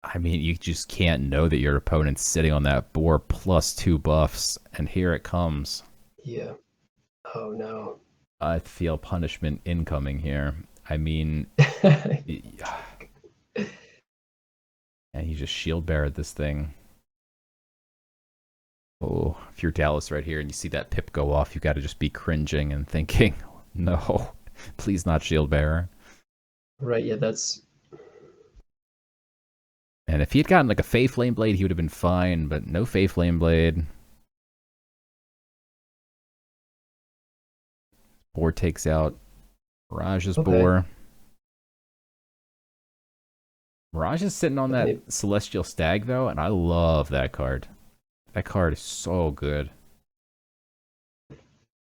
I mean, you just can't know that your opponent's sitting on that board plus 2 buffs, and here it comes. Yeah. Oh no. I feel punishment incoming here. I mean, and he just shield barred this thing. Oh, if you're Dallas right here and you see that pip go off, you got to just be cringing and thinking, no, please not shield bearer. Right, yeah, that's... And if he had gotten like a Fey Flame Blade, he would have been fine, but no Fey Flame Blade. Boar takes out Mirage's boar. Mirage is sitting on that Celestial Stag, though, and I love that card. That card is so good.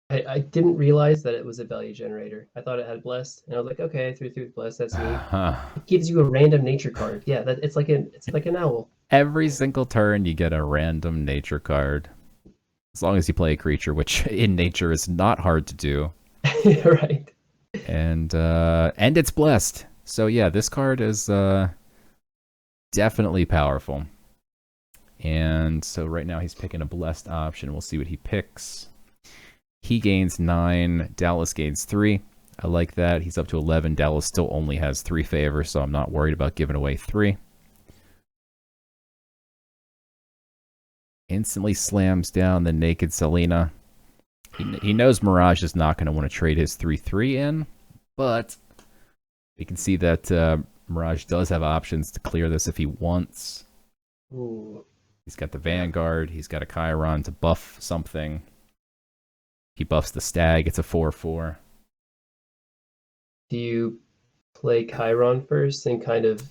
I didn't realize that it was a value generator. I thought it had Blessed, and I was like, okay, 3/3 with Blessed, that's neat. It gives you a random nature card. Yeah, it's like an owl. Every single turn, you get a random nature card. As long as you play a creature, which in nature is not hard to do. Right. And it's blessed. So yeah, this card is definitely powerful. And so right now he's picking a blessed option. We'll see what he picks. He gains 9. Dallas gains 3. I like that. He's up to 11. Dallas still only has 3 favors, so I'm not worried about giving away 3. Instantly slams down the Naked Selena. He knows Mirage is not going to want to trade his 3/3 in, but we can see that Mirage does have options to clear this if he wants. Ooh. He's got the Vanguard. He's got a Chiron to buff something. He buffs the Stag. It's a 4/4. Do you play Chiron first and kind of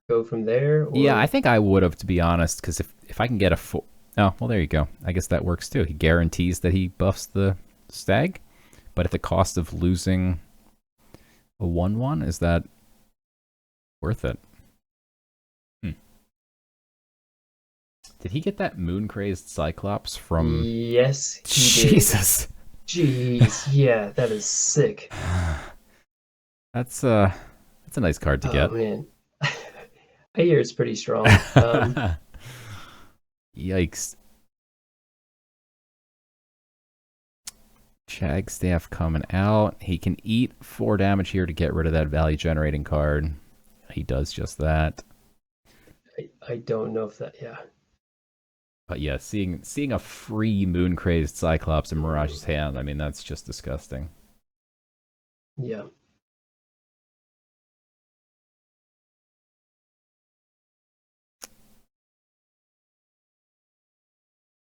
go from there? Or... Yeah, I think I would have, to be honest, because if I can get a 4... Oh, well, there you go. I guess that works too. He guarantees that he buffs the Stag, but at the cost of losing a 1/1, is that worth it? Did he get that Moon Crazed Cyclops from... Yes, he did. Jesus. Jeez, yeah, that is sick. That's a nice card to get. Oh, man. I hear it's pretty strong. Yikes. Chagstaff coming out. He can eat 4 damage here to get rid of that value generating card. He does just that. I don't know if that, yeah. But yeah, seeing a free Moon Crazed Cyclops in Mirage's hand, I mean, that's just disgusting. Yeah.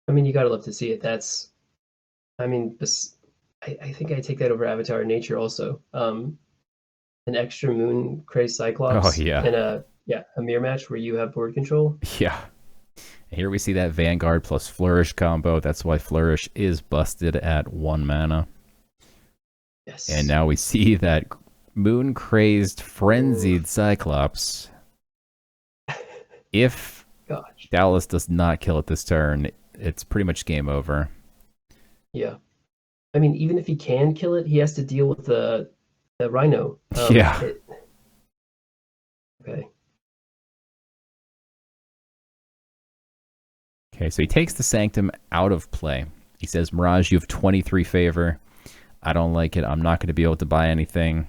I mean, you gotta love to see it. That's, I mean, I think I take that over Avatar Nature also. An extra Moon Crazed Cyclops. Oh, yeah. And a mirror match where you have board control. Yeah. Here we see that Vanguard plus Flourish combo. That's why Flourish is busted at 1 mana. Yes. And now we see that Moon Crazed Frenzied Cyclops. If Dallas does not kill it this turn, it's pretty much game over. Yeah. I mean, even if he can kill it, he has to deal with the Rhino. Yeah. Okay. Okay, so he takes the Sanctum out of play. He says, Mirage, you have 23 favor. I don't like it. I'm not going to be able to buy anything.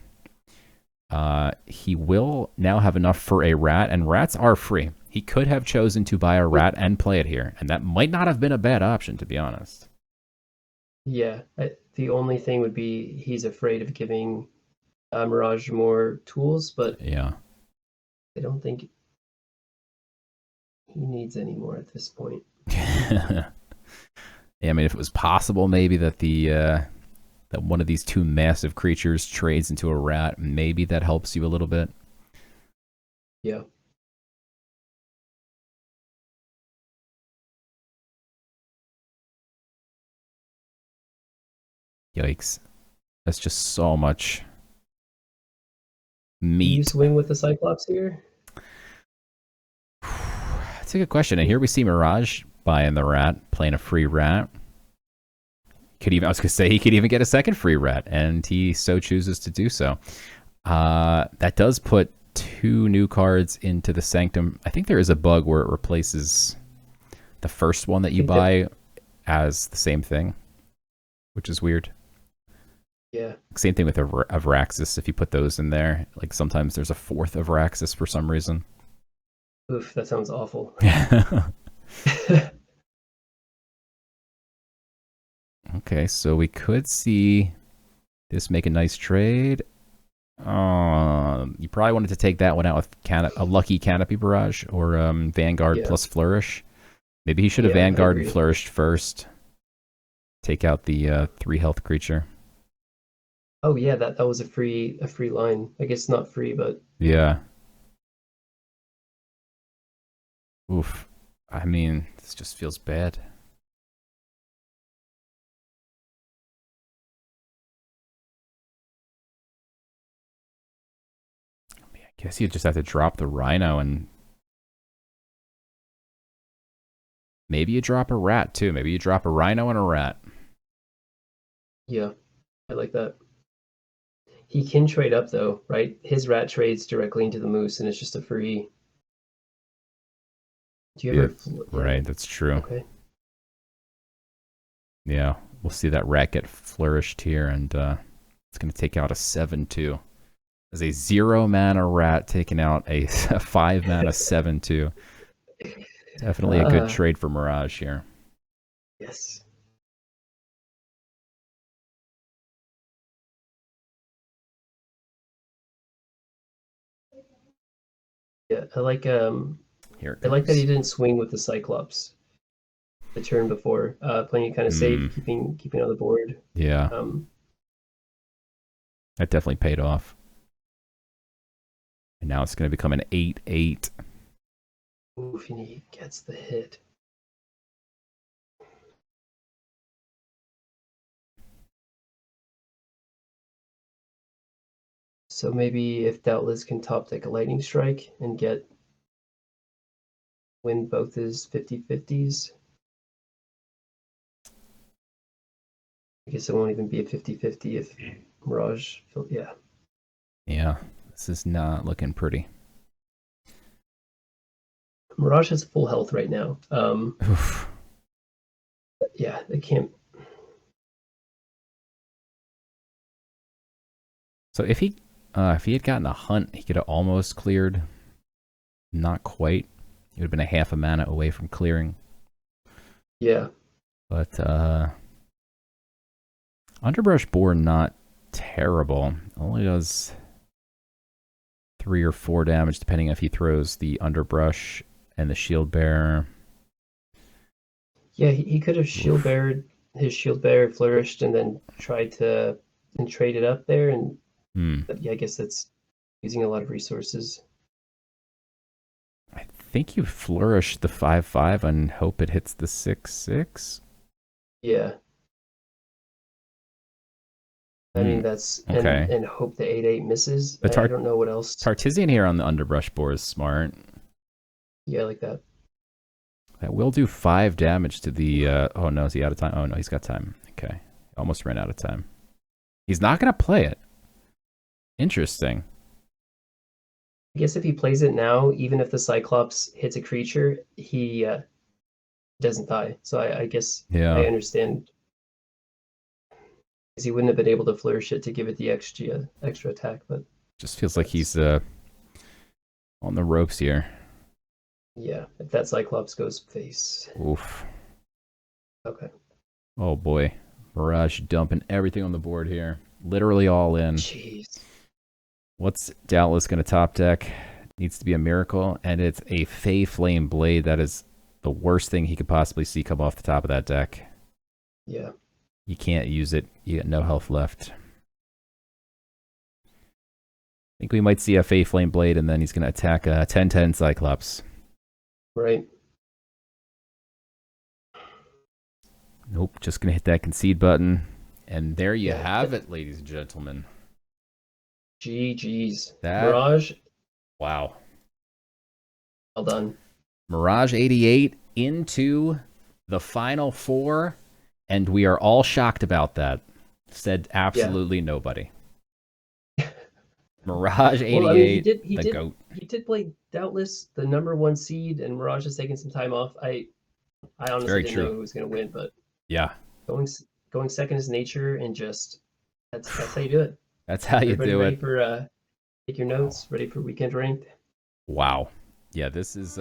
He will now have enough for a rat, and rats are free. He could have chosen to buy a rat and play it here, and that might not have been a bad option, to be honest. Yeah, the only thing would be he's afraid of giving Mirage more tools, but yeah, I don't think he needs any more at this point. Yeah, I mean, if it was possible, maybe that that one of these 2 massive creatures trades into a rat, maybe that helps you a little bit. Yeah. Yikes. That's just so much meat. Do you swing with the Cyclops here? That's a good question. And here we see Mirage buying the rat, playing a free rat. I was going to say he could even get a second free rat, and he so chooses to do so. That does put 2 new cards into the Sanctum. I think there is a bug where it replaces the first one that you buy as the same thing, which is weird. Yeah. Same thing with Avraxis. If you put those in there, like sometimes there's a 4th Avraxis for some reason. Oof, that sounds awful. Okay, so we could see this make a nice trade. You probably wanted to take that one out with a Lucky Canopy Barrage or Vanguard plus Flourish. Maybe he should have Vanguard and Flourished first. Take out the 3 health creature. Oh yeah, that was a free line. I guess not free, but yeah. Oof. I mean, this just feels bad. I guess you just have to drop the Rhino and maybe you drop a rat too. Maybe you drop a Rhino and a rat. Yeah, I like that. He can trade up though, right? His rat trades directly into the moose and it's just a free. Do you ever? Right, that's true. Okay. Yeah, we'll see that rat get flourished here, and it's going to take out a 7/2. As a 0-mana rat taking out a 5-mana 7/2. Definitely a good trade for Mirage here. Yes. Yeah, I like I like that he didn't swing with the Cyclops the turn before, playing it kind of safe, keeping on the board. Yeah. That definitely paid off. And now it's going to become an 8/8. Oof, and he gets the hit. So maybe if Doubtless can top deck a Lightning Strike and win both his 50/50s. I guess it won't even be a 50/50 if Mirage, yeah. Yeah, this is not looking pretty. Mirage has full health right now. Yeah, they can't. So if he had gotten a hunt, he could have almost cleared. Not quite. It would have been a half a mana away from clearing. Yeah. But Underbrush Boar not terrible. Only does 3 or 4 damage depending if he throws the Underbrush and the Shield Bearer. Yeah, he could have Shield Beared his Shield Bearer flourished and then tried to trade it up there, and yeah, I guess that's using a lot of resources. I think you flourish the 5/5 and hope it hits the 6/6. Yeah. I mean, that's okay. And hope the 8/8 misses. I don't know what else. Tartessian here on the Underbrush Boar is smart. Yeah, I like that. That will do 5 damage to the... oh, no, is he out of time? Oh, no, he's got time. Okay. Almost ran out of time. He's not going to play it. Interesting. I guess if he plays it now, even if the Cyclops hits a creature, he doesn't die. So I guess I understand. Because he wouldn't have been able to flourish it to give it the extra attack, but... Just feels like he's on the ropes here. Yeah, if that Cyclops goes face. Oof. Okay. Oh boy. Mirage dumping everything on the board here. Literally all in. Jeez. What's Doubtless going to top deck? Needs to be a miracle, and it's a Fey Flame Blade. That is the worst thing he could possibly see come off the top of that deck. Yeah. You can't use it. You got no health left. I think we might see a Fey Flame Blade, and then he's going to attack a 10/10 Cyclops. Right. Nope, just going to hit that concede button. And there you have it, ladies and gentlemen. GG's. Mirage. Wow. Well done. Mirage88 into the Final Four, and we are all shocked about that. Said absolutely nobody. Well, I mean, he Mirage88, did he the did GOAT. he did play Doubtless, the #1 seed, and Mirage has taken some time off. I honestly Very didn't know true. who was going to win, but Yeah, going going second is nature, and just that's how you do it. that's how you Everybody do ready it. for take your Wow. notes, ready for weekend ranked. Wow. Yeah, this is